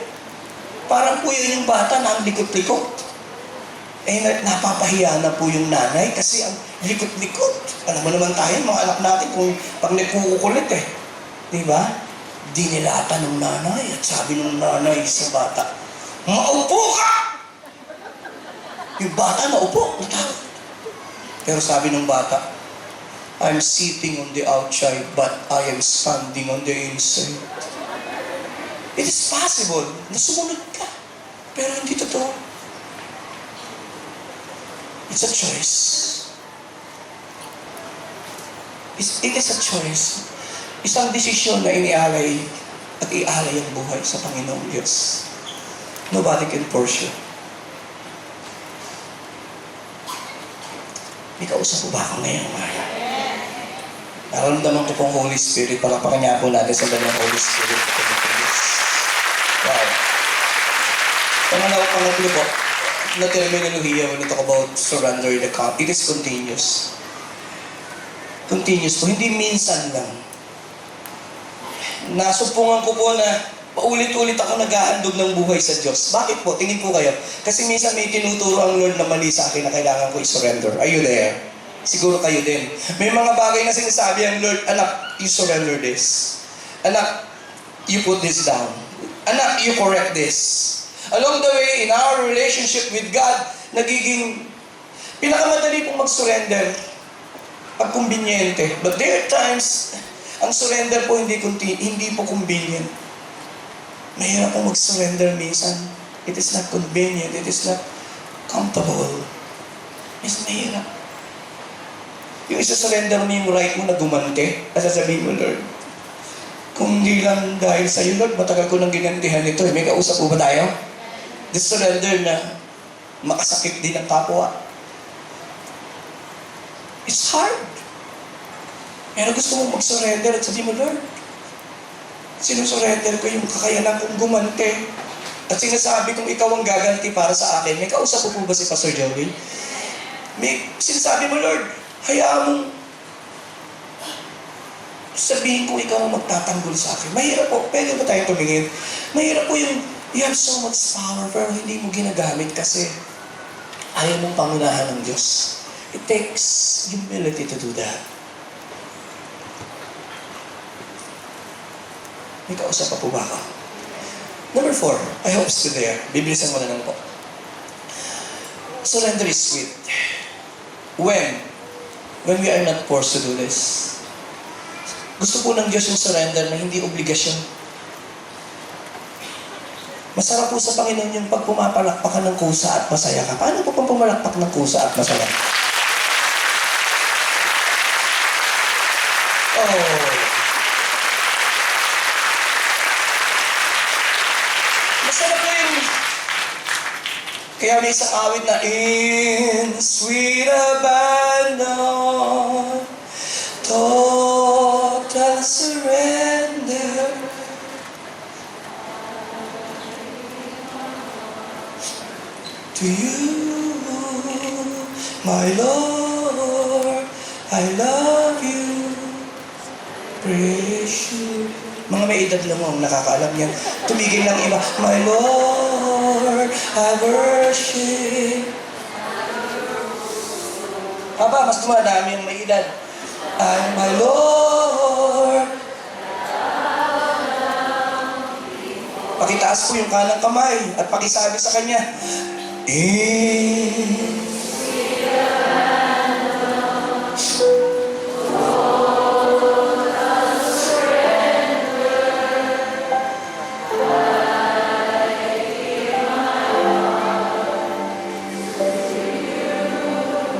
S3: Parang po yun yung bata na ang likot-likot. Eh, napapahiya na po yung nanay kasi ang likot-likot. Alam mo naman tayo, mga anak natin, kung pag nagkukulit eh. Di ba? Dinilata ng nanay at sabi ng nanay sa bata, maupo ka! Yung bata naupo. Pero sabi ng bata, I'm sitting on the outside but I am standing on the inside. It is possible na sumunod ka. Pero hindi totoo. It's a choice. It is a choice. Isang desisyon na inialay at ialay ang buhay sa Panginoong Diyos. Nobody can force you. May kausap po ba ako ngayon, Maya? Nararamdaman ko pong Holy Spirit. Palapakan niya po natin sa ng Holy Spirit. Wow. Pangatlo po, na terminolohiya when we talk about surrender the cup, it is continuous. Continuous po, hindi minsan lang. Nasupungan ko po na paulit-ulit ako nag-ahandog ng buhay sa Diyos. Bakit po? Tingin po kayo. Kasi minsan may tinuturo ang Lord na mali sa akin na kailangan ko i-surrender. Are you there? Siguro kayo din. May mga bagay na sinasabi ang Lord, anak, you surrender this. Anak, you put this down. Anak, you correct this. Along the way, in our relationship with God, nagiging pinakamadali pong mag-surrender pag kumbinyente. But there are times, ang surrender po hindi po convenient. Mahirap pong mag-surrender minsan. It is not convenient. It is not comfortable. It's mahirap. Yung isa-surrender mo yung right mo na gumante, at sasabihin mo, Lord, kung hindi lang dahil sa iyo, Lord, matagal ko nang ginantihan ito. May kausap po ba tayo? This surrender na makasakit din ang kapwa. It's hard. Pero gusto mo mag-surrender at sabihin mo, Lord, sinusurrender ko yung kakayanan kong gumante. At sinasabi kong ikaw ang gaganti para sa akin. May kausap po ba si Pastor Joey? May sinasabi mo, Lord, hayaan mong sabihin kong ikaw ang magtatanggol sa akin. Mahirap po. Pwede ba tayong tumingin? Mahirap po yung you have so much power pero hindi mo ginagamit kasi ayaw mong pangunahan ng Diyos. It takes humility to do that. May kausap pa po ba ako? Number 4, I hope still there. Bibilisan mo na lang po. Surrender is sweet. When we are not forced to do this. Gusto po ng Diyos yung surrender na hindi obligasyon. Masarap po sa Panginoon yung pag pumapalakpak ka ng kusa at masaya ka. Paano po pang pumalakpak ng kusa at masaya? Oh. Masarap po yung... Kaya may isang awit na, in sweet abandon, total surrender. To you, my Lord, I love you, praise you. Mga may edad lang mo, nakakaalam yan. Tumigil lang iba, my Lord, I worship. Aba, mas dumadami yung may edad. My Lord. Pakitaas po yung kanang kamay at pakisabi sa Kanya,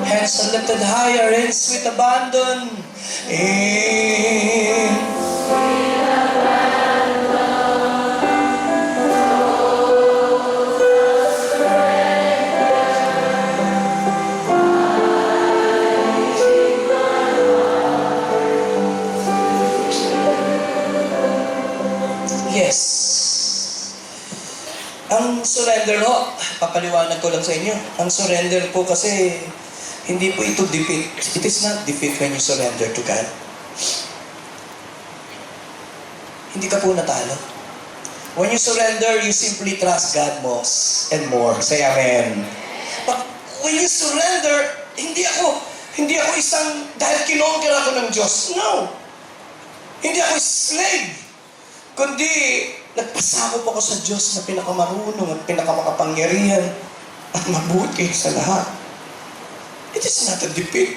S3: hands are lifted higher in sweet abandon. Yes. Ang surrender ho, papaliwanag ko lang sa inyo. Ang surrender po kasi, hindi po ito defeat. It is not defeat when you surrender to God. Hindi ka po natalo. When you surrender, you simply trust God more and more. Say amen. But when you surrender, hindi ako isang, dahil kinonquer ako ng Diyos. No. Hindi ako slave. Kundi, nagpasakop ako sa Diyos na pinakamarunong at pinakamakapangyarihan at mabuti sa lahat. It is not a defeat.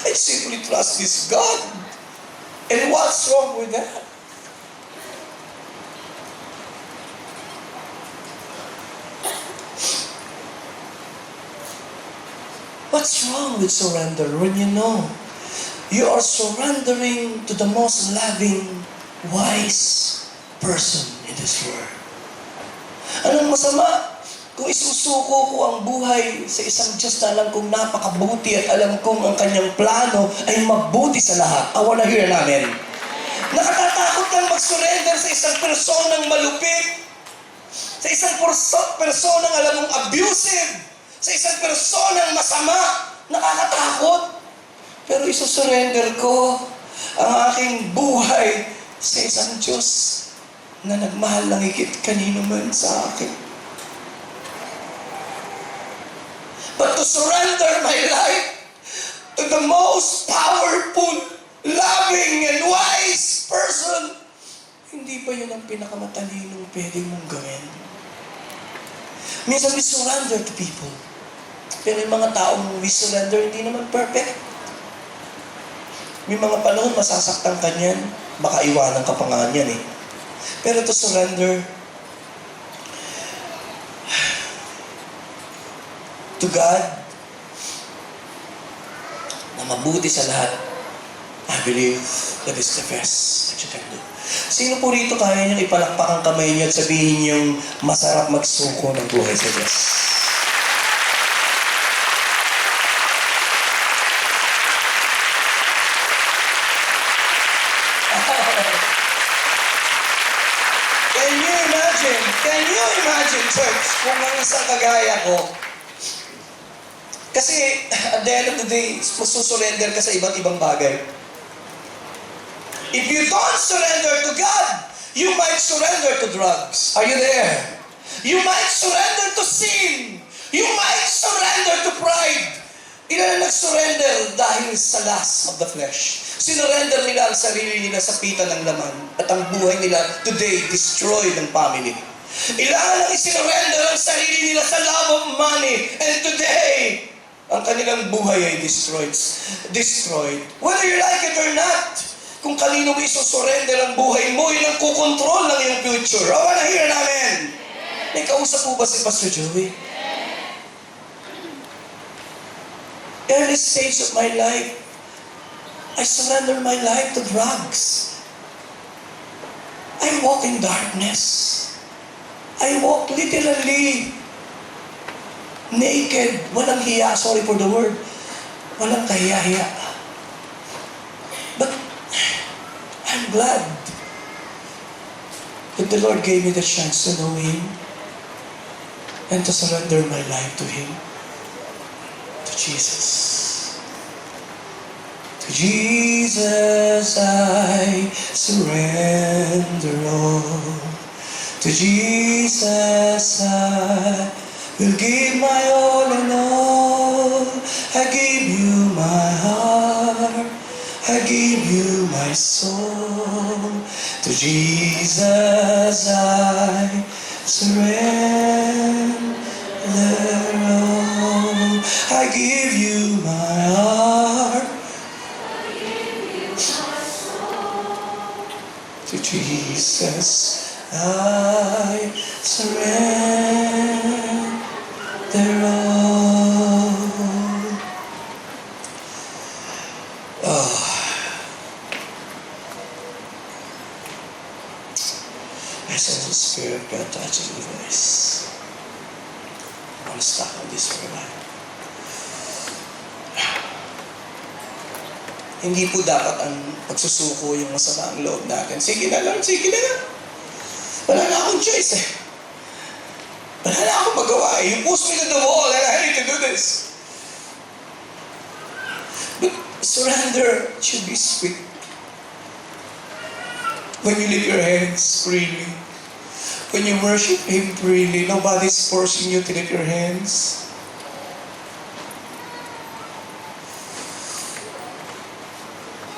S3: I simply trust this God. And what's wrong with that? What's wrong with surrender when you know you are surrendering to the most loving, wise person in this world? Anong masama kung isusuko ko ang buhay sa isang Diyos na alam kong napakabuti at alam kong ang kanyang plano ay mabuti sa lahat? I wanna hear namin. Nakatatakot kang mag-surrender sa isang personang malupit, sa isang personang alam mong abusive, sa isang personang masama, nakakatakot. Pero isusurrender ko ang aking buhay sa isang Diyos na nagmahal ng higit kanino man sa akin. But to surrender my life to the most powerful, loving, and wise person, hindi ba yun ang pinakamatalinong pwede mong gawin? Minsan we surrender to people. Pero yung mga taong we surrender, hindi naman perfect. May mga panahon masasaktan ka niyan, baka iwanan ka pa nga niyan eh. Pero to surrender to God na mabuti sa lahat, I believe that is the best that you can do. Sino po rito kaya niyang ipalakpak ang kamay niyo at sabihin niyong masarap magsuko ng buhay sa Diyos? Can you imagine, church, kung ang isang kagaya ko, kasi at the end of the day, susurrender ka sa iba't ibang bagay. If you don't surrender to God, you might surrender to drugs. Are you there? You might surrender to sin. You might surrender to pride. Ilan na nag-surrender dahil sa lust of the flesh. Sinurrender nila ang sarili nila sa pita ng laman at ang buhay nila today destroyed ng family. Ilan ang isinurrender ang sarili nila sa love of money and today ang kanilang buhay ay destroyed. Whether you like it or not, Kung kanino mo isusurrender ang buhay mo, yun ang kukontrol ng iyong future. O, hear namin. May kausap po ba si Pastor Joey? Early stage of my life, I surrender my life to drugs. I walk in darkness. I walk literally naked. Walang hiya, sorry for the word. Walang kahiya-hiya. But I'm glad that the Lord gave me the chance to know Him and to surrender my life to Him, to Jesus. To Jesus I surrender all. To Jesus I will give my all and all. I give you my heart. I give you my soul. To Jesus I surrender all. I give you my heart. To Jesus I surrender all. Oh. I sense the Spirit of God touching the voice. I want to stop on this for a while. Hindi po dapat ang pagsusuko yung masama ang loob natin. Sige na lang, sige na lang. Wala na akong choice eh. Wala na akong magawa eh. You push me to the wall and I need to do this. But surrender should be sweet. When you lift your hands freely, when you worship Him freely, nobody's forcing you to lift your hands.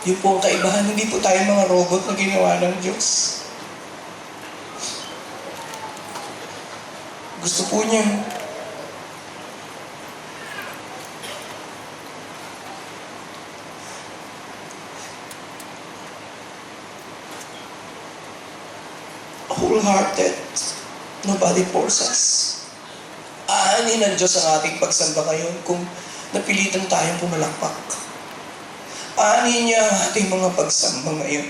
S3: Yun po ang kaibahan. Hindi po tayo mga robot na ginawa ng Diyos. Gusto po niya. Wholehearted. Nobody forces us. Aanin ng Diyos ang ating pagsamba ngayon kung napilitan tayong pumalakpak. Aanin niya ang ating mga pagsamba ngayon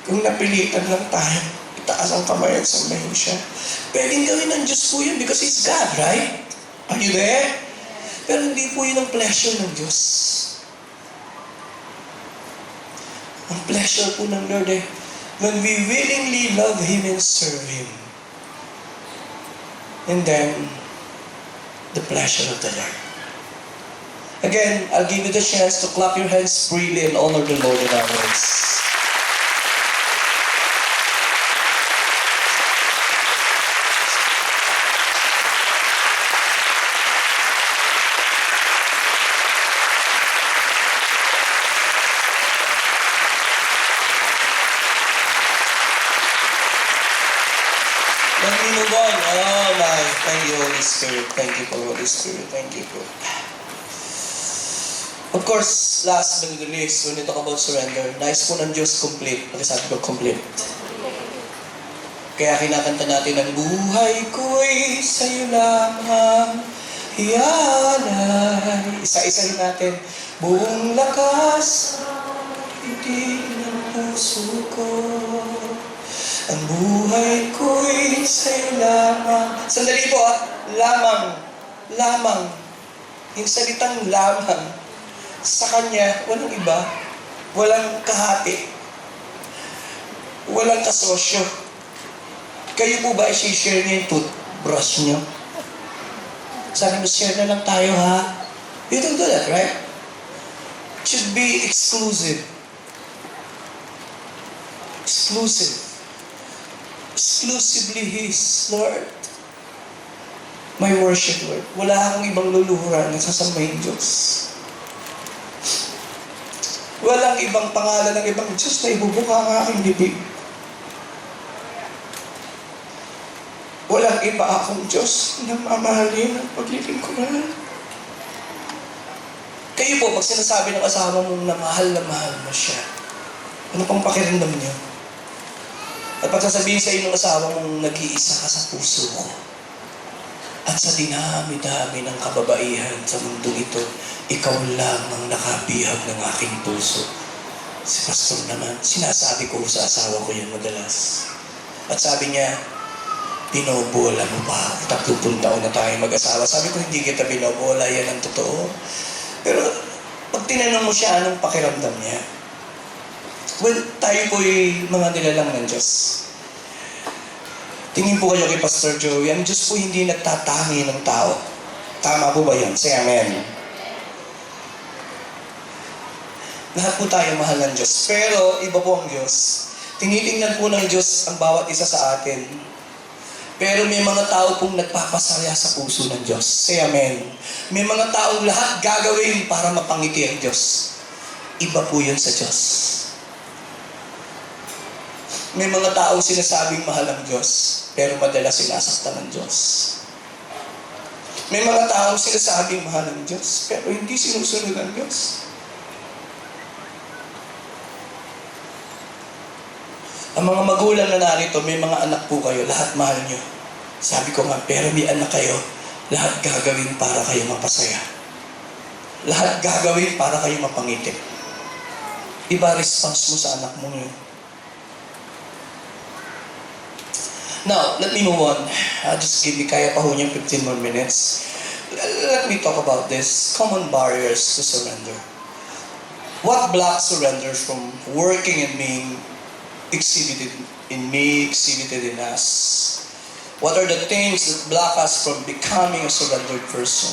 S3: kung napilitan lang tayo itaas ang kamay at sambahin siya. Pwedeng gawin ng Diyos po yun because He's God, right? Are you there? Pero hindi po yun ang pleasure ng Diyos. Ang pleasure po ng Lord eh, when we willingly love Him and serve Him. And then, the pleasure of the Lord. Again, I'll give you the chance to clap your hands freely and honor the Lord in our ways. Let me move on. Oh my, thank you Holy Spirit. Thank you for Holy Spirit. Thank you for... Of course, last but not least, when we talk about surrender, nais po ng Diyos complete. Pakisabi ko, complete. Kaya kinakanta natin ang buhay ko'y sa'yo lamang ialay. Isa-isahin natin, buong lakas hindi ng puso ko. Ang buhay ko'y sa'yo lamang. Sandali po lamang. Lamang. Yung salitang lamang. Sa Kanya, walang iba, walang kahati, walang kasosyo. Kayo po ba i-share niyo yung toothbrush niyo? Sabi mo, share na lang tayo ha? You don't do that, right? It should be exclusive. Exclusive. Exclusively His, Lord. My worship, Lord. Wala akong ibang luluhuran na sasambahin Diyos. Walang ibang pangalan ng ibang Diyos na ibubuka ang aking bibig. Walang iba akong Diyos na mamahalin at paglilingkuran. Kayo po, pag sinasabi ng asawa mong na mahal mo siya, Ano pang pakiramdam niyo? At pag sasabihin sa inyo ng asawa mong nag-iisa ka sa puso ko, at sa dinami-dami ng kababaihan sa mundong ito, ikaw lang ang nakabihag ng aking puso. Si pastor naman, sinasabi ko sa asawa ko yan madalas. At sabi niya, binobola mo ba ako? 30 taon na tayo mag-asawa. Sabi ko, hindi kita binobola, yan ang totoo. Pero pag tinanong mo siya, anong pakiramdam niya? Well, tayo po'y mga nilalang ng Diyos. Tingin po kayo kay Pastor Joey, ang Diyos po hindi nagtatangi ng tao. Tama po ba yan? Say amen. Lahat po tayo mahal ng Diyos. Pero iba po ang Diyos. Tinitingnan po ng Diyos ang bawat isa sa atin. Pero may mga tao pong nagpapasaya sa puso ng Diyos. Say amen. May mga taong lahat gagawin para mapangiti ang Diyos. Iba po yun sa Diyos. May mga taong sinasabing mahal ang Diyos, pero madalas sinasaktan ng Diyos. May mga taong sinasabing mahal ang Diyos, pero hindi sinusunod ang Diyos. Ang mga magulang na narito, may mga anak po kayo, lahat mahal nyo. Sabi ko nga, pero may anak kayo, lahat gagawin para kayo mapasaya. Lahat gagawin para kayo mapangiti. Iba response mo sa anak mo yun. Now, let me move on. Just give me, kaya pa ho niyang 15 more minutes. Let me talk about this. Common barriers to surrender. What blocks surrender from working and being exhibited in me, exhibited in us? What are the things that block us from becoming a surrendered person?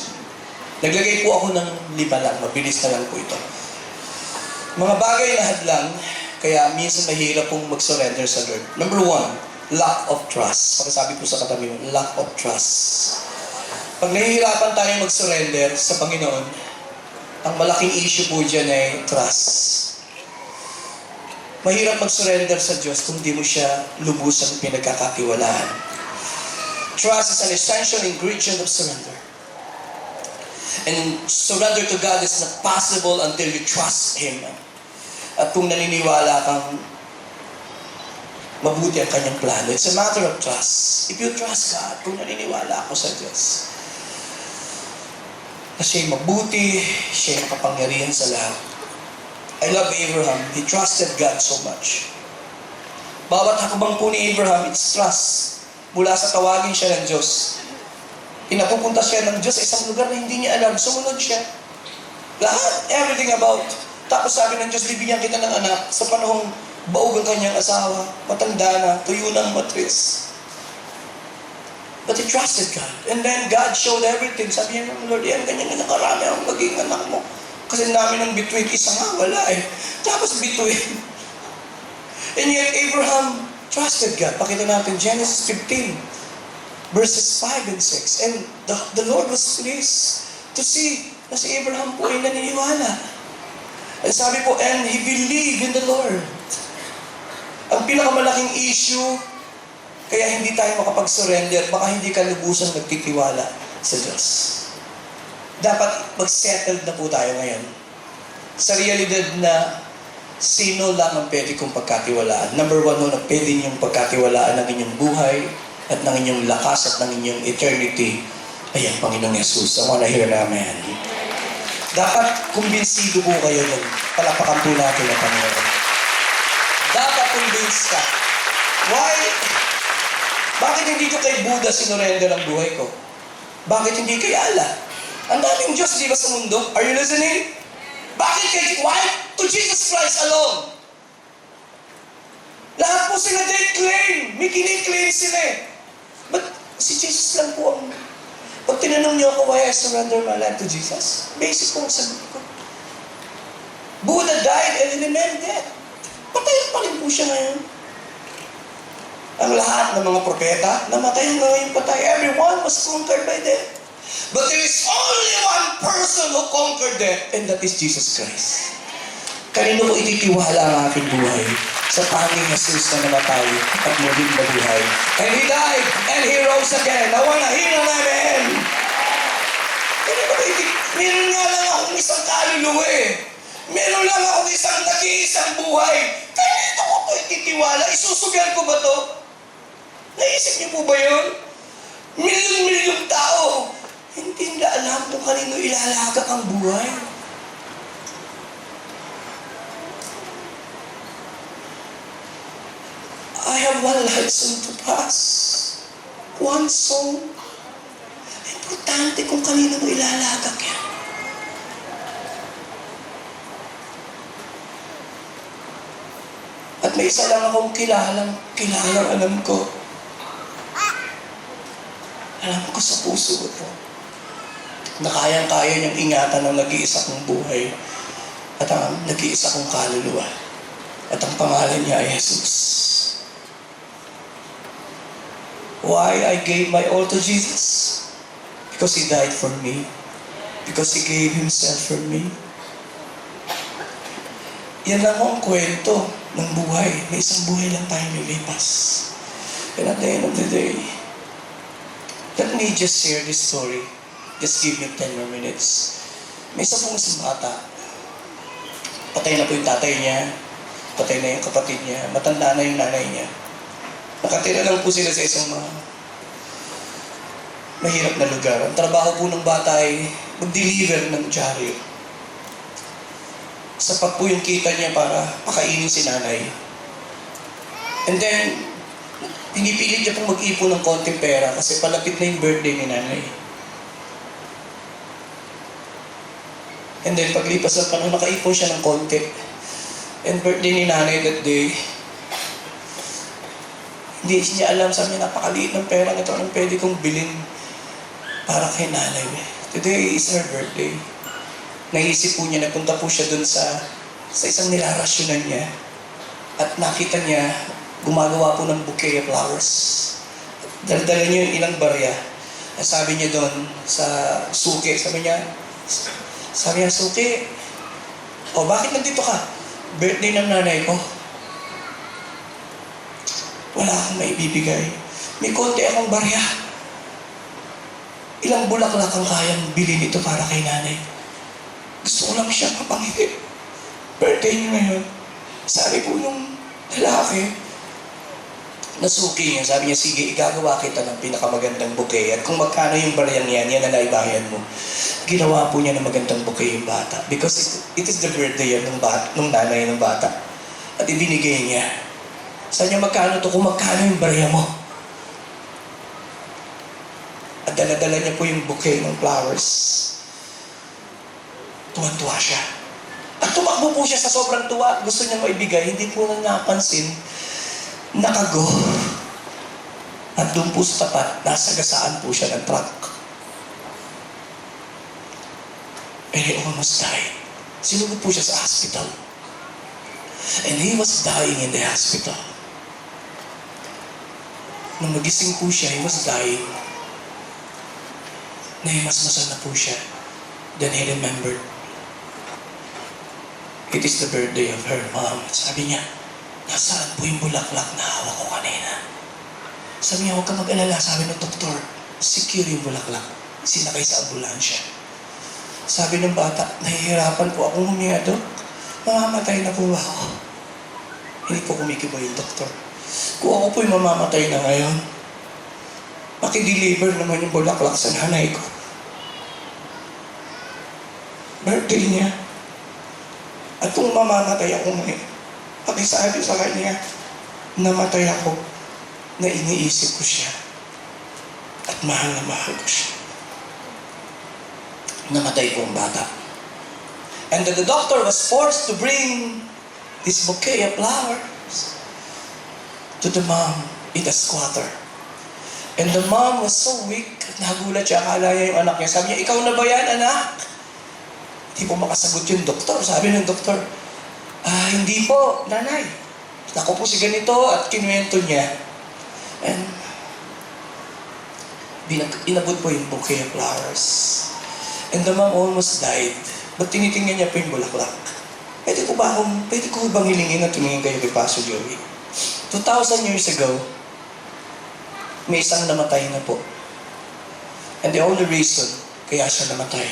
S3: Naglagay po ako ng 5 lang. Mabilis na lang po ito. Mga bagay na hadlang, kaya minsan mahirap pong mag-surrender sa Lord. Number 1, lack of trust. Pagkasabi po sa katabi mo, lack of trust. Pag nahihirapan tayo mag-surrender sa Panginoon, ang malaking issue po dyan ay trust. Mahirap mag-surrender sa Diyos kung di mo siya lubusang pinagkakatiwalaan. Trust is an essential ingredient of surrender. And surrender to God is not possible until you trust Him. At kung naniniwala kang mabuti ang kanyang plano. It's a matter of trust. If you trust God, kung naniniwala ako sa Diyos, na siya'y mabuti, siya'y makapangyarihan sa lahat. I love Abraham. He trusted God so much. Bawat hakbang po ni Abraham, it's trust. Mula sa tawagin siya ng Diyos. Pinapupunta siya ng Diyos sa isang lugar na hindi niya alam. Sumunod siya. Lahat, everything about. Tapos sabi ng Diyos, bibigyan kita ng anak sa panahong baog ang kanyang asawa, matanda na, tuyo ng matris. But he trusted God. And then God showed everything. Sabi niya, Lord, yan, ganyan na nakarami ang maging anak mo. Kasi namin ang bituin, isa nga, wala eh. Tapos bituin. And yet Abraham trusted God. Pakita natin, Genesis 15, verses 5 and 6. And the Lord was pleased to see na si Abraham po ay naniniwala. And sabi po, and he believed in the Lord. Ang pinakamalaking issue, kaya hindi tayo makapag-surrender, baka hindi ka lubusang nagtitiwala sa Diyos. Dapat mag-settled na po tayo ngayon. Sa realidad na sino lang ang pwede kong pagkatiwalaan. Number 1 na pwede niyong pagkatiwalaan ng inyong buhay at ng inyong lakas at ng inyong eternity ay ang Panginoong Yesus. I wanna hear na amen. Dapat kumbinsido po kayo nun. Palapakan po natin ang Panginoon. Dapat convinced ka. Why? Bakit hindi ko kay Buddha sinurrender ang buhay ko? Bakit hindi kay Allah? Ang daming Diyos, di ba sa mundo? Are you listening? Bakit kay, why? To Jesus Christ alone. Lahat po sila they claim. May kiniklaim sila eh. But si Jesus lang po ang... Pag tinanong niyo ako, why I surrender my life to Jesus? Basic po ang sagot ko. Buddha died and he remained dead. Patay pa rin po siya ngayon. Ang lahat ng mga propeta, namatay ngayon patay. Everyone was conquered by death. But there is only one person who conquered death, and that is Jesus Christ. Kanino ko ititiwala ang aking buhay? Sa tanging Jesus na namatay at muling mabuhay. And He died, and He rose again. I wanna hear an amen. Meron nga lang akong isang kaluluwa eh. Meron lang ako isang nag-iisang buhay. Kaya ito ko po ititiwala. Isusugal ko ba to? Naisip niyo po ba yun? Milyon-milyong tao. Hindi nila alam kung kanino ilalagak ang buhay. I have one life soon to pass. One soul. Importante kung kanino mo ilalagak yan. At may isa lang akong kilalang alam ko. Alam ko sa puso ko na kayang-kaya niyang ingatan ng nag-iisa kong buhay at ang nag-iisa kong kaluluwa. At ang pangalan niya ay Jesus. Why I gave my all to Jesus? Because He died for me. Because He gave Himself for me. Yan lang ang kwento ng buhay. May isang buhay lang tayong lilipas. And at the end of the day, let me just share this story. Just give me 10 more minutes. May isa pong isang bata. Patay na po yung tatay niya. Patay na yung kapatid niya. Matanda na yung nanay niya. Nakatira lang po sila sa isang mahirap na lugar. Ang trabaho po ng bata ay mag-deliver ng dyaryo. Sapat po yung kita niya para pakainin si nanay. And then, pinipilit niya pong mag-ipon ng konting pera kasi palapit na yung birthday ni nanay. And then, paglipas ng panahon, nakaipon siya ng konti. And birthday ni nanay that day, hindi niya alam, sabi niya, napakaliit ng pera ito, anong pwede kong bilhin para kay nanay. Today is her birthday. Naisip po niya, nagpunta po siya dun sa isang nilarasyonan niya. At nakita niya, gumagawa po ng bouquet of flowers. Dala-dala niya yung ilang barya. At sabi niya doon sa suki, sabi niya, suki, bakit nandito ka? Birthday ng nanay ko. Wala akong maibibigay. May konti akong barya. Ilang bulaklak ang kayang bilhin ito para kay nanay. Gusto ko lang siya mapangiti. Birthday niya ngayon. Sabi po nung lalaki, nasuki niya, sabi niya, sige, igagawa kita ng pinakamagandang bouquet. At kung magkano yung baryang yan na naibayan mo. Ginawa po niya ng magandang bouquet yung bata. Because it is the birthday ng nanay ng bata. At ibinigay niya. Sabi niya, magkano to? Kung magkano yung barya mo? At dala-dala niya po yung bouquet ng flowers. Tuwan-tuwa siya. At tumakbo po siya sa sobrang tuwa. Gusto niya maibigay. Hindi po na napansin. Nakago. At doon po sa tapat, nasagasaan po siya ng truck. And he almost died. Sinugod po siya sa hospital. And he was dying in the hospital. Nung magising po siya, he was dying. Nahimasmasan na po siya. Then he remembered. It is the birthday of her mom. Sabi niya, nasaan po yung bulaklak na hawak ko kanina? Sabi niya, huwag ka mag-alala. Sabi ng doktor, secure yung bulaklak. Sinakay sa ambulansya. Sabi ng bata, nahihirapan po akong huminga, Dok. Mamamatay na po ako. Hindi po kumikibo yung doktor. Kung ako po'y mamamatay na ngayon, pakideliver naman yung bulaklak sa nanay ko. Birthday niya. At kung mamamatay ako ngayon, pakisabi sa kanya, namatay ako, na iniisip ko siya. At mahal na mahal ko siya. Namatay po ang bata. And the doctor was forced to bring this bouquet of flowers to the mom in the squatter. And the mom was so weak, nagulat siya, akala niya yung anak niya. Sabi niya, ikaw na ba yan, anak? Hindi po makasagot yung doktor. Sabi ng doktor, hindi po, nanay. Ako po si ganito at kinuwento niya. And inabot po yung bouquet of flowers. And the mom almost died. But tinitingnan niya po yung bulaklak. Pwede ko bang hilingin na tumingin kayo kay Pastor Joey? 2,000 years ago, may isang namatay na po. And the only reason kaya siya namatay,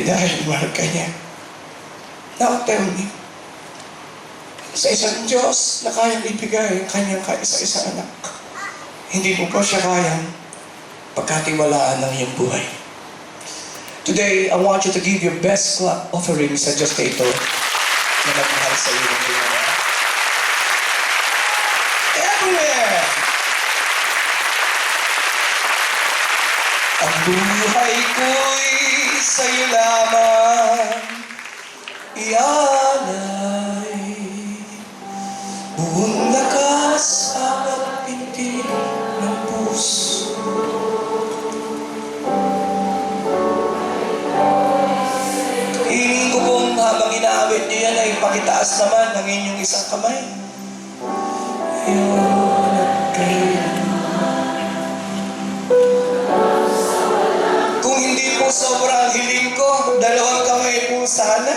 S3: dahil mahal ka niya. Now tell me, sa isang Diyos na kayang ibigay ang kanyang kaisa-isang anak, hindi mo pa siya kayang pagkatiwalaan ng iyong buhay. Today, I want you to give your best clap offering sa Diyos na ito na nagmahal sa iyo ng iyong anak. Everywhere! Ang buhay ko'y sa'yo lamang, iyan ay buong lakas at pintig ng puso. Hiling ko pong habang inaawit niyo yan ay pakitaas naman ang inyong isang kamay. Yun at kayo. Kung hindi po sobrang hiling ko, dalawang kamay po sana.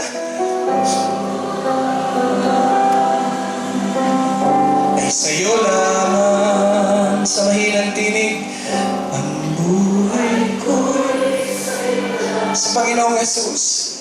S3: Ay sa'yo lamang sa mahinang tinig ang buhay ko. Sa Panginoong Jesus.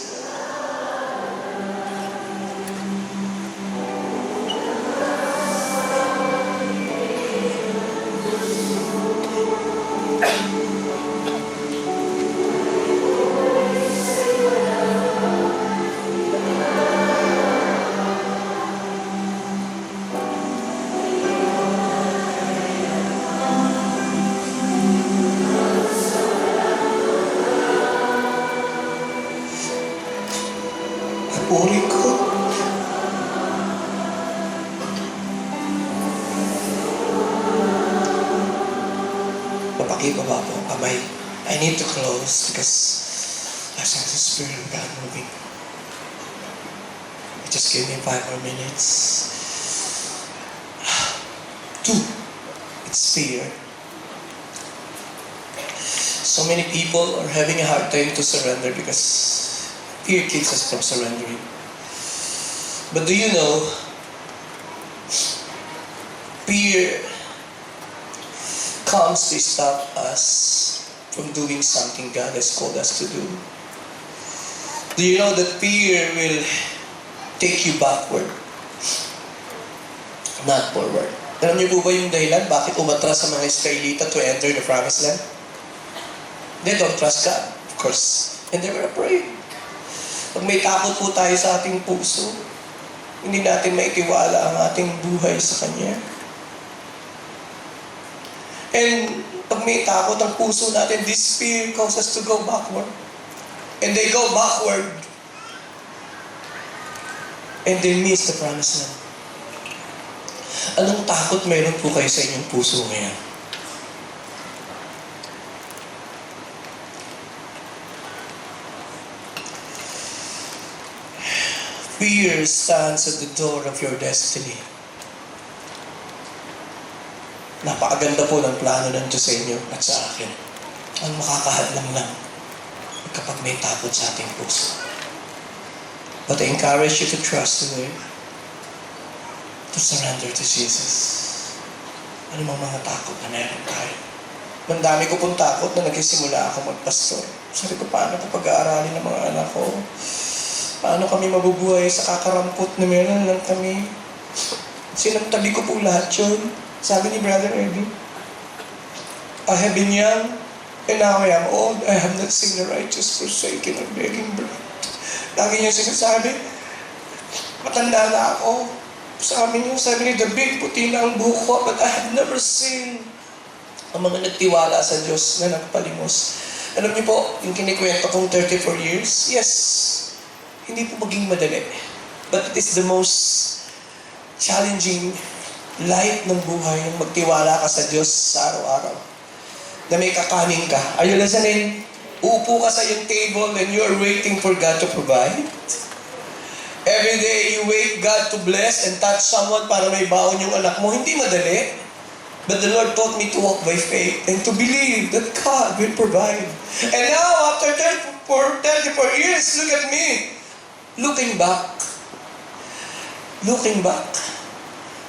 S3: Puri ko. Papakibaba po ang kamay. I need to close because I sense the Spirit of God moving. Just give me 5 more minutes. 2. It's fear. So many people are having a hard time to surrender because fear keeps us from surrendering. But do you know, fear comes to stop us from doing something God has called us to do. Do you know that fear will take you backward, not forward? Alam niyo po ba yung dahilan bakit umatras sa mga Israelita to enter the promised land? They don't trust God, of course, and they were afraid. Pag may takot po tayo sa ating puso, hindi natin maitiwala ang ating buhay sa Kanya. And pag may takot ang puso natin, this fear causes us to go backward. And they go backward. And they miss the promised land. Anong takot meron po kayo sa inyong puso ngayon? Fear stands at the door of your destiny. Napakaganda po ng plano ng Diyos sa inyo at sa akin. Ang makakahadlang lang kapag may takot sa ating puso. But I encourage you to trust the Lord, to surrender to Jesus. Ano mga takot na meron tayo? Mandami ko pong takot na nagsisimula ako magpastor. Sabi ko, paano ko pag-aaralin ng mga anak ko? Paano kami mabubuhay sa kakarampot na meron lang kami? Sinantabi ko po lahat yun. Sabi ni Brother Eddie, I have been young, and now I am old. I have not seen the righteous forsaken or begging bread. Lagi niya sinasabi, matanda na ako. Sabi ni David, puti na ang buhok ko, but I have never seen ang mga nagtiwala sa Diyos na nagpalimos. Alam niyo po, yung kinikwento kong 34 years, yes, hindi po maging madali. But it is the most challenging life ng buhay, yung magtiwala ka sa Diyos sa araw-araw. Na may kakanin ka. Are you listening? Uupo ka sa iyong table and you are waiting for God to provide. Every day you wait God to bless and touch someone para may baon yung anak mo. Hindi madali. But the Lord taught me to walk by faith and to believe that God will provide. And now, after 34 years, look at me. Looking back,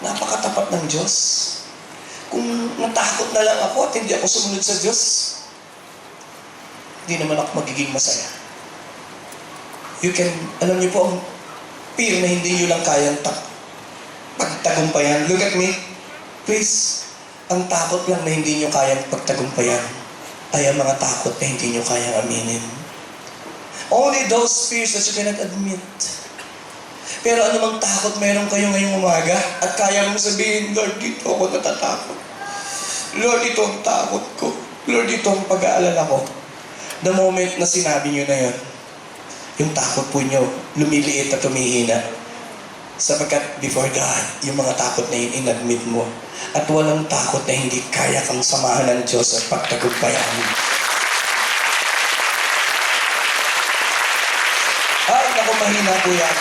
S3: napakatapat ng Diyos. Kung natakot na lang ako at hindi ako sumunod sa Diyos, hindi naman ako magiging masaya. You can, alam niyo po, ang fear na hindi niyo lang kayang pagtagumpayan. Look at me. Please, ang takot lang na hindi niyo kayang pagtagumpayan ay ang mga takot na hindi niyo kayang aminin. Only those fears that you cannot admit. Pero anumang takot meron kayo ngayong umaga at kaya mong sabihin, Lord, dito ako natatakot. Lord, ito ang takot ko. Lord, ito ang pag-aalala ko. The moment na sinabi niyo na yun, yung takot po niyo lumiliit at humihina. Sapagkat before God, yung mga takot na yun inadmit mo. At walang takot na hindi kaya kang samahan ng Diyos at pagtagumpayan. Ay, naku, mahina po yan.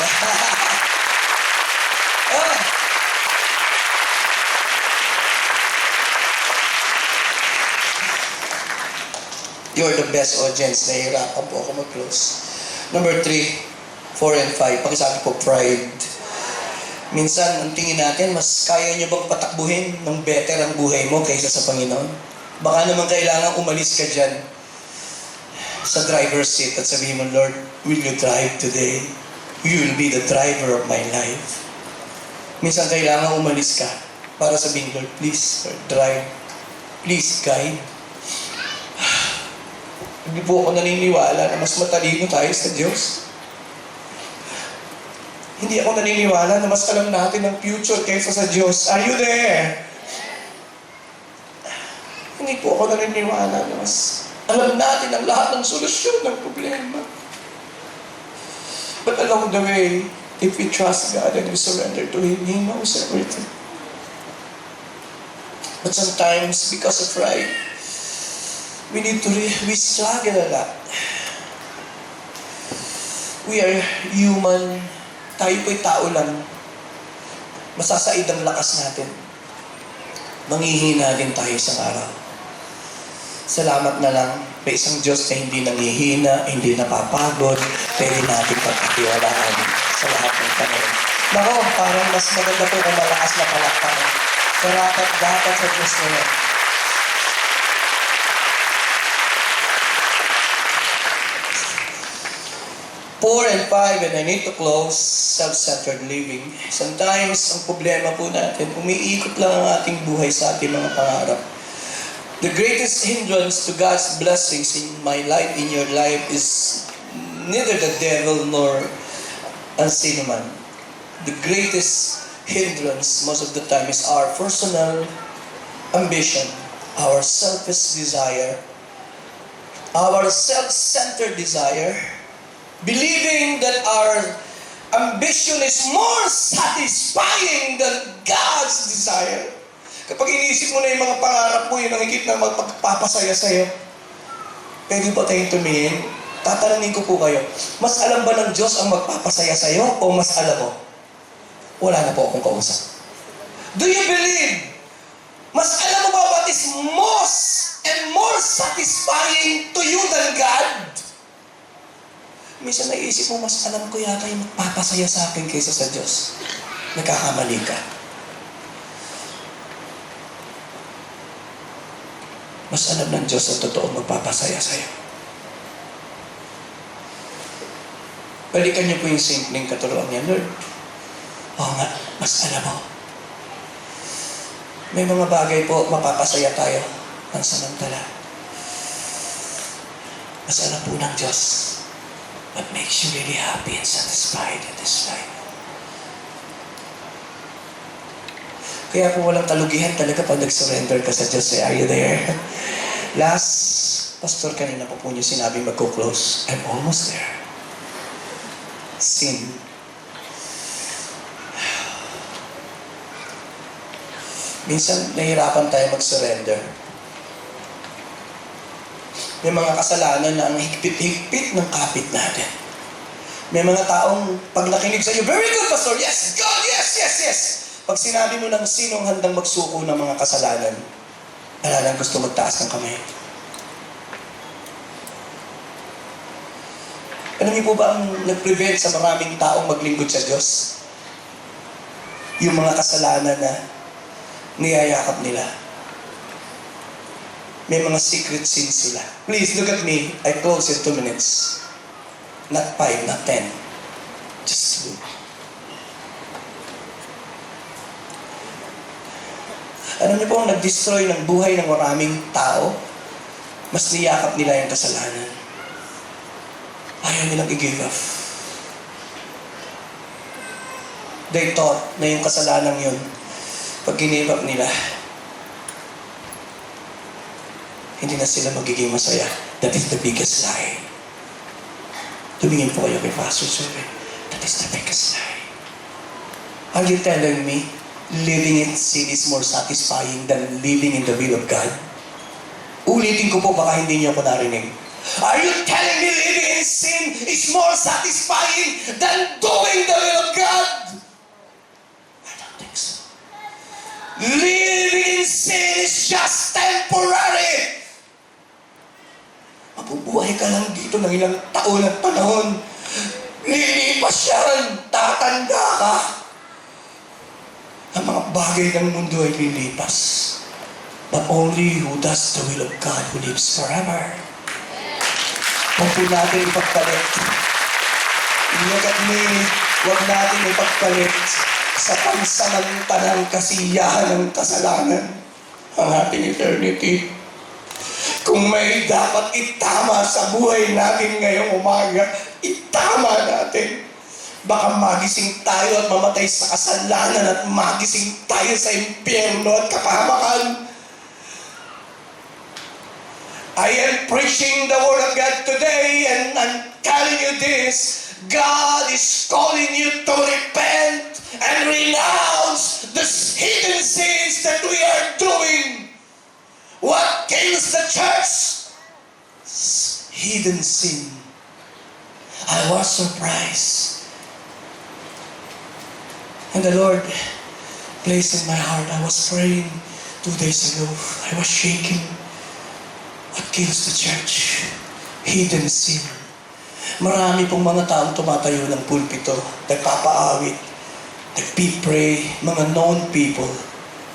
S3: You're the best audience. Nahihirapan po ako mag-close. Number 3, 4 and 5. Pakisabi po, pride. Minsan, ang tingin natin, mas kaya nyo bang patakbuhin ng better ang buhay mo kaysa sa Panginoon? Baka naman kailangan umalis ka dyan sa driver's seat at sabihin mo, Lord, will you drive today? You will be the driver of my life. Minsan kailangan umalis ka para sabihin, Lord, please, Lord, drive. Please, guide. Hindi po ako naniniwala na mas matalino tayo sa Diyos. Hindi ako naniniwala na mas alam natin ang future kaysa sa Diyos. Are you there? Hindi po ako naniniwala na mas alam natin ang lahat ng solusyon ng problema. But along the way, if we trust God and we surrender to Him, He knows everything. But sometimes, because of pride, we struggle a lot. We are human. Tayo po'y tao lang. Masasaid ang lakas natin. Manghihina din tayo isang araw. Salamat na lang, may isang Diyos na hindi nanghihina, hindi napapagod, pwede natin pagkatiwalaan sa lahat ng panahon. Nako, parang mas maganda po kung malakas na palakpakan. Karapat dapat sa Diyos na yan. 4 and 5, and I need to close, self-centered living. Sometimes, ang problema po natin, umiikot lang ang ating buhay sa ating mga pangarap. The greatest hindrance to God's blessings in my life, in your life, is neither the devil nor ang sino man. The greatest hindrance, most of the time, is our personal ambition, our selfish desire, our self-centered desire, believing that our ambition is more satisfying than God's desire. Kapag inisip mo na yung mga pangarap mo, yun ang higit na magpapasaya sa'yo. Pwede ba tayong tumingin? Tatanungin ko po kayo, mas alam ba ng Diyos ang magpapasaya sa'yo o mas alam mo? Wala na po akong kausap. Do you believe? Mas alam mo ba what is most and more satisfying to you than God? Minsan naisip mo, mas alam ko yata yung magpapasaya sa akin kaysa sa Diyos. Nagkakamali ka. Mas alam ng Diyos ang totoo magpapasaya sa'yo. Balikan niyo po yung simpleng katuruan niya, Lord. Oo nga, mas alam mo. May mga bagay po, mapapasaya tayo ng samantala. Mas alam po ng Diyos what makes you really happy and satisfied in this life. Kaya po walang kalugihan talaga pag nag-surrender ka sa Diyos. Are you there? Last, Pastor, kanina po niyo sinabi magko-close. I'm almost there. Sin. Minsan, nahihirapan tayo mag-surrender. May mga kasalanan na ang higpit-higpit ng kapit natin. May mga taong pag nakinig sa iyo, very good, Pastor, yes, God, yes, yes, yes. Pag sinabi mo ng sinong handang magsuko ng mga kasalanan, wala lang gusto magtaas ng kamay. Alam niyo po ba ang nag-prevent sa maraming taong maglingkod sa Diyos? Yung mga kasalanan na niyayakap nila. May mga secret sins sila. Please, look at me. I close in 2 minutes. Not 5, not 10. Just 2. Alam niyo po, ang nag-destroy ng buhay ng maraming tao, mas niyakap nila yung kasalanan. Ayaw nilang i-give up. They thought na yung kasalanan yun, pag give up nila, hindi na sila magiging masaya. That is the biggest lie. Tumingin po kayo kay Pastor Sube. That is the biggest lie. Are you telling me living in sin is more satisfying than living in the will of God? Ulitin ko po, baka hindi niyo ako narinig. Are you telling me living in sin is more satisfying than doing the will of God? I don't think so. Living in sin is just temporary. Mabubuhay ka lang dito ng ilang taon at panahon. Lilipas yan. Tatanda ka. Ang mga bagay ng mundo ay lilipas. But only who does the will of God who lives forever. Huwag po natin ipagpalit. Look at me. Huwag natin ipagpalit sa pansamantalang kasiyahan ng kasalanan ang ating eternity. Kung may dapat itama sa buhay natin ngayong umaga, itama natin. Baka magising tayo at mamatay sa kasalanan at magising tayo sa impyerno at kapahamakan. I am preaching the Word of God today and I'm telling you this. God is calling you to repent and renounce the hidden sins that we are doing. What kills the church? Hidden sin. I was surprised. And the Lord placed in my heart, I was praying 2 days ago. I was shaking. What kills the church? Hidden sin. Marami pong mga taong tumatayo ng pulpito, nagpapaawit, nagpipray, mga known people,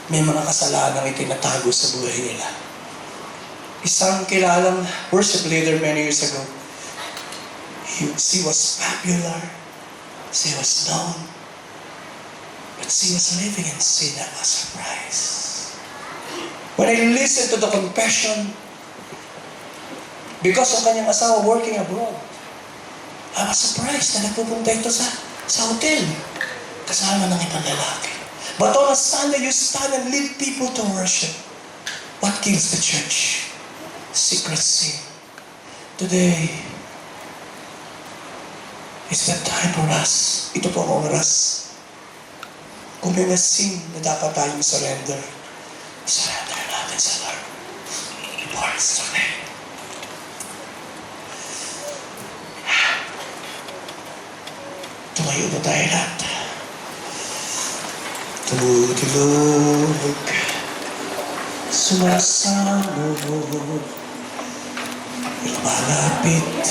S3: may mga kasalanang itinatago sa buhay nila. Isang kilalang worship leader many years ago, she was popular, she was known, but she was living in sin. I was surprised. When I listened to the confession, because ang kanyang asawa working abroad, I was surprised na nagpupunta ito sa hotel kasama ng ibang lalaki. But on a Sunday, you stand and lead people to worship. What kills the church? Secret sin. Today is the time for us. Ito po ang oras. Kung may sin na dapat tayong surrender natin sa Lord. Lord, surrender. Tumayo na tayo lahat. Tulog, sumasabog, lumalapit,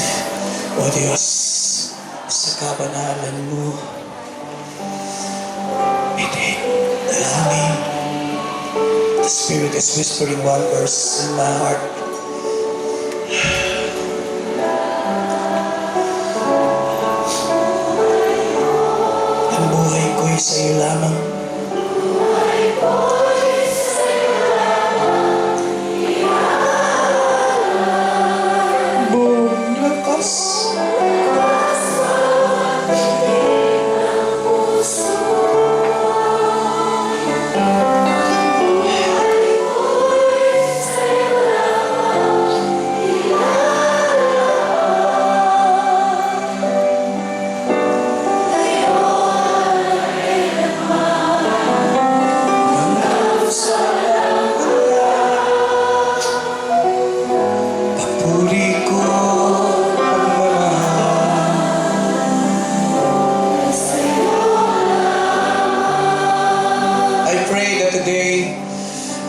S3: O Diyos, sa kabanalan mo. Dalangin. The Spirit is whispering one verse in my heart. Ang buhay ko'y sa iyo lamang. Bumlakas.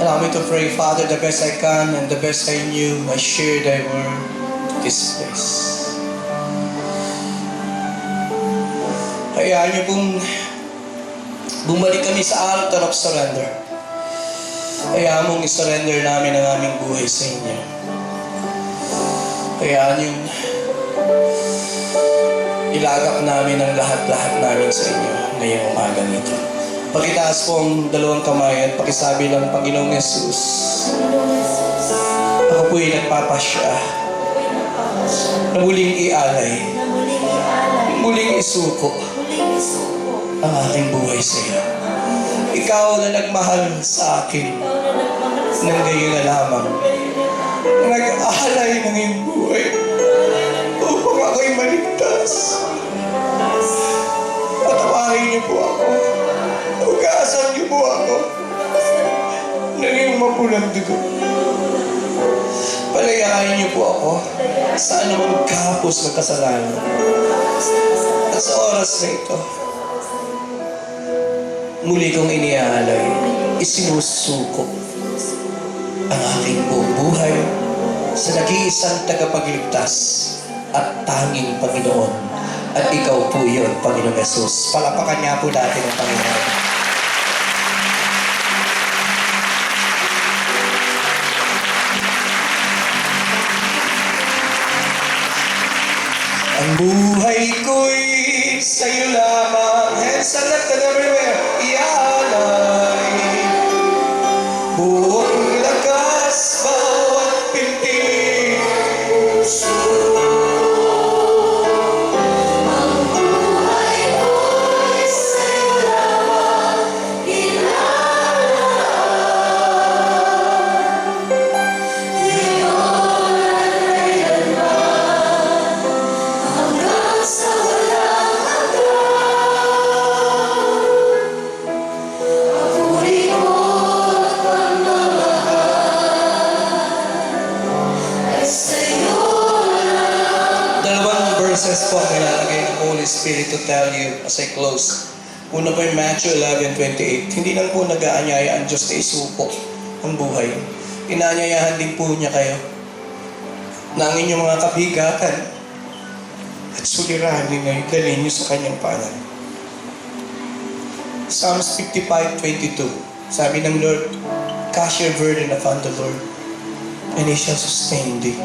S3: Allow me to pray, Father, the best I can and the best I knew, I share thy word to this place. Hayaan niyo pong bumalik kami sa altar of surrender. Hayaan mong i-surrender namin ang aming buhay sa inyo. Hayaan yung ilagak namin ang lahat-lahat namin sa inyo ngayong umaga nito. Pakitaas po ang dalawang kamay at pakisabi lang, Panginoong Yesus, ako po'y nagpapasya na muling ialay, muling isuko ang aking buhay sa iyo. Ikaw na nagmahal sa akin ng gayon na lamang, nag-aalay ng iyong buhay upang ako'y maligtas. Patawarin niyo po ako. Hugasan niyo po ako ng iyong mapulang dugo. Palayain niyo po ako sa anumang kapos na kasalanan. At sa oras na ito, muli kong iniaalay, isinusuko ang aking buong buhay sa nag-iisang tagapagligtas at tanging Panginoon. At ikaw po yun, Panginoong Yesus. Palapakan niya po natin ang Panginoon. Ang buhay ko'y sa'yo lamang. Hands are lifted everywhere. Ialay. Buong lakas, bawat pintig. Verses po ang ilalagay ng Holy Spirit to tell you as I close. Una po yung Matthew 11:28. Hindi lang po nag-aanyaya ang Diyos na isuko ang buhay. Inaanyayahan din po niya kayo na ang inyong mga kabigatan at suliranin ay dalhin niyo sa kanyang paanan. Psalms 55:22. Sabi ng Lord, cast your burden upon the Lord, and He shall sustain thee.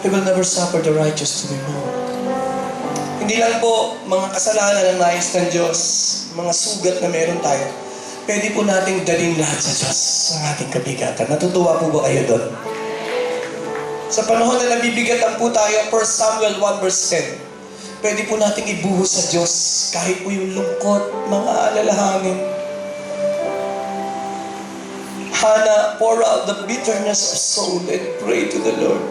S3: He will never suffer the righteous to be moved. Hindi lang po mga kasalanan ang nais ng Diyos, mga sugat na meron tayo. Pwede po nating dalhin lahat sa Diyos, ang ating kabigatan. Natutuwa po ba kayo doon? Sa panahon na nabibigatan po tayo, 1 Samuel 1:10, pwede po nating ibuhos sa Diyos kahit po yung lungkot, mga alalahanin. Hannah, pour out the bitterness of soul and pray to the Lord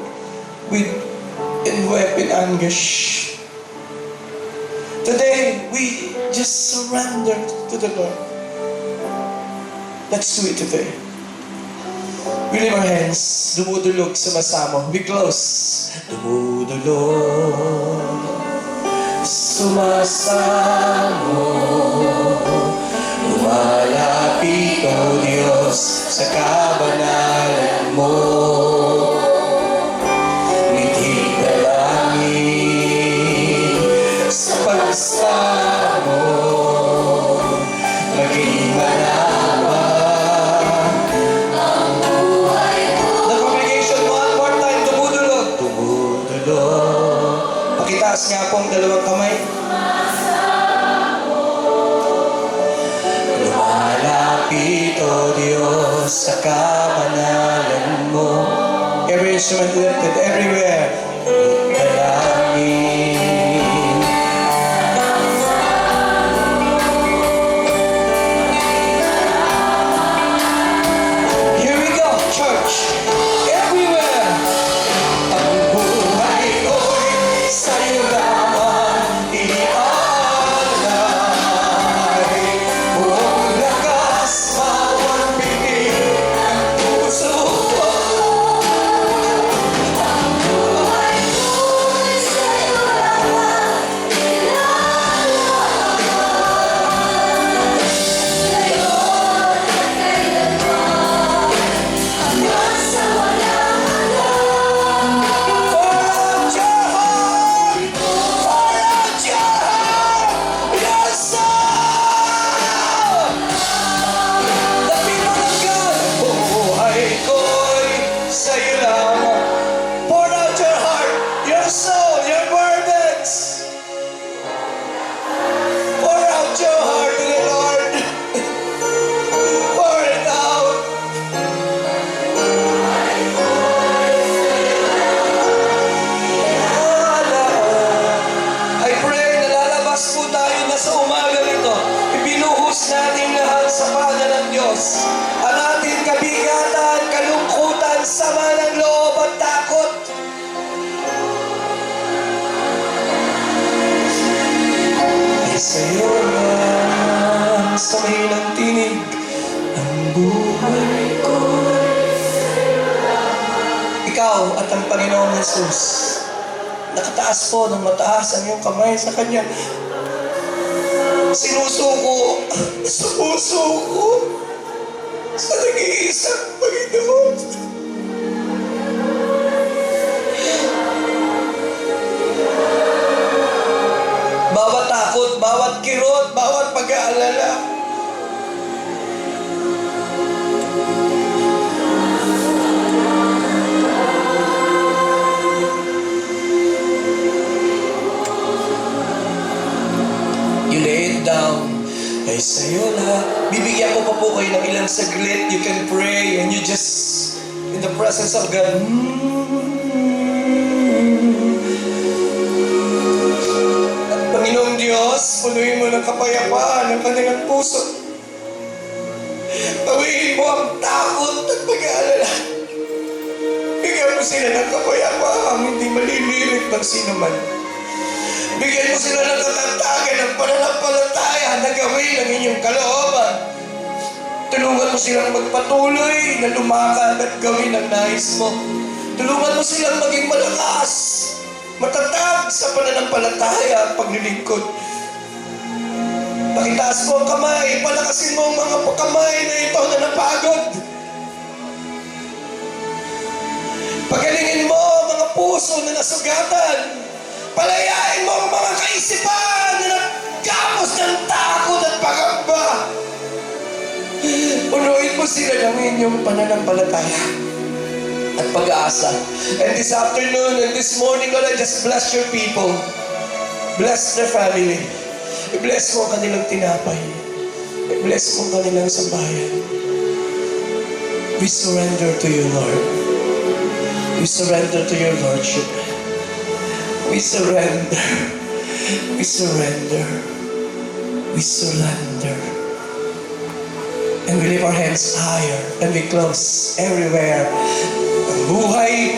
S3: and wept in anguish. Today, we just surrender to the Lord. Let's do it today. We lift our hands, dumudulog sumasamo. We close. Dumudulog, sumasamo, lumalapit, O Diyos, sa kabanalan mo. Pagsamo, maging malaman ang buhay ko. The congregation, one more time, dumudulog. Dumudulog. Pakitaas nga po ang dalawang kamay. Lumalapit, O Diyos, sa kabanalan mo. Every instrument lifted everywhere. Kalangin.
S4: Buhay
S3: Diyos, ang ating kabigatan, kalungkutan, sama ng loob at takot. Ay sa'yo lang sa may ng tinig ang buhay ko. Ikaw at ang Panginoong Jesus, nakataas po ng mataas ang iyong kamay sa Kanya. Sinusuko sa puso ko sa nag-iisang Panginoon. Bawat takot, bawat kirot, bawat pag-aalala, you lay it down. Ay sa'yo lahat. Bibigyan ko pa po kayo ng ilang saglit. You can pray and you just in the presence of God. At Panginoong Diyos, punuin mo ng kapayapaan ang kanilang puso. Pawiin mo ang takot at pag-aalala. Bigyan mo sila ng kapayapaan, hindi malililit ng sino man. Bigyan mo sila ng katantagan ng pananampalataya na gawin ang inyong kalooban. Tulungan mo silang magpatuloy na lumakad at gawin ang nais mo. Tulungan mo silang maging malakas, matatag sa pananampalataya at paglilingkod. Pakitaas mo ang kamay, palakasin mo ang mga kamay na ito na napagod. Pagalingin mo ang mga puso na nasugatan. Palayain mo ang mga kaisipan na nagkapos ng takot at pagamba. Punuin mo sila ng inyong pananampalataya at pag-aasa. And this afternoon and this morning, Lord, I just bless your people. Bless their family. I-bless mo ang kanilang tinapay. I-bless mo ang kanilang sambayan. We surrender to you, Lord. We surrender to your Lordship. We surrender. We surrender. We surrender. And we lift our hands higher and we close everywhere. Ang buhay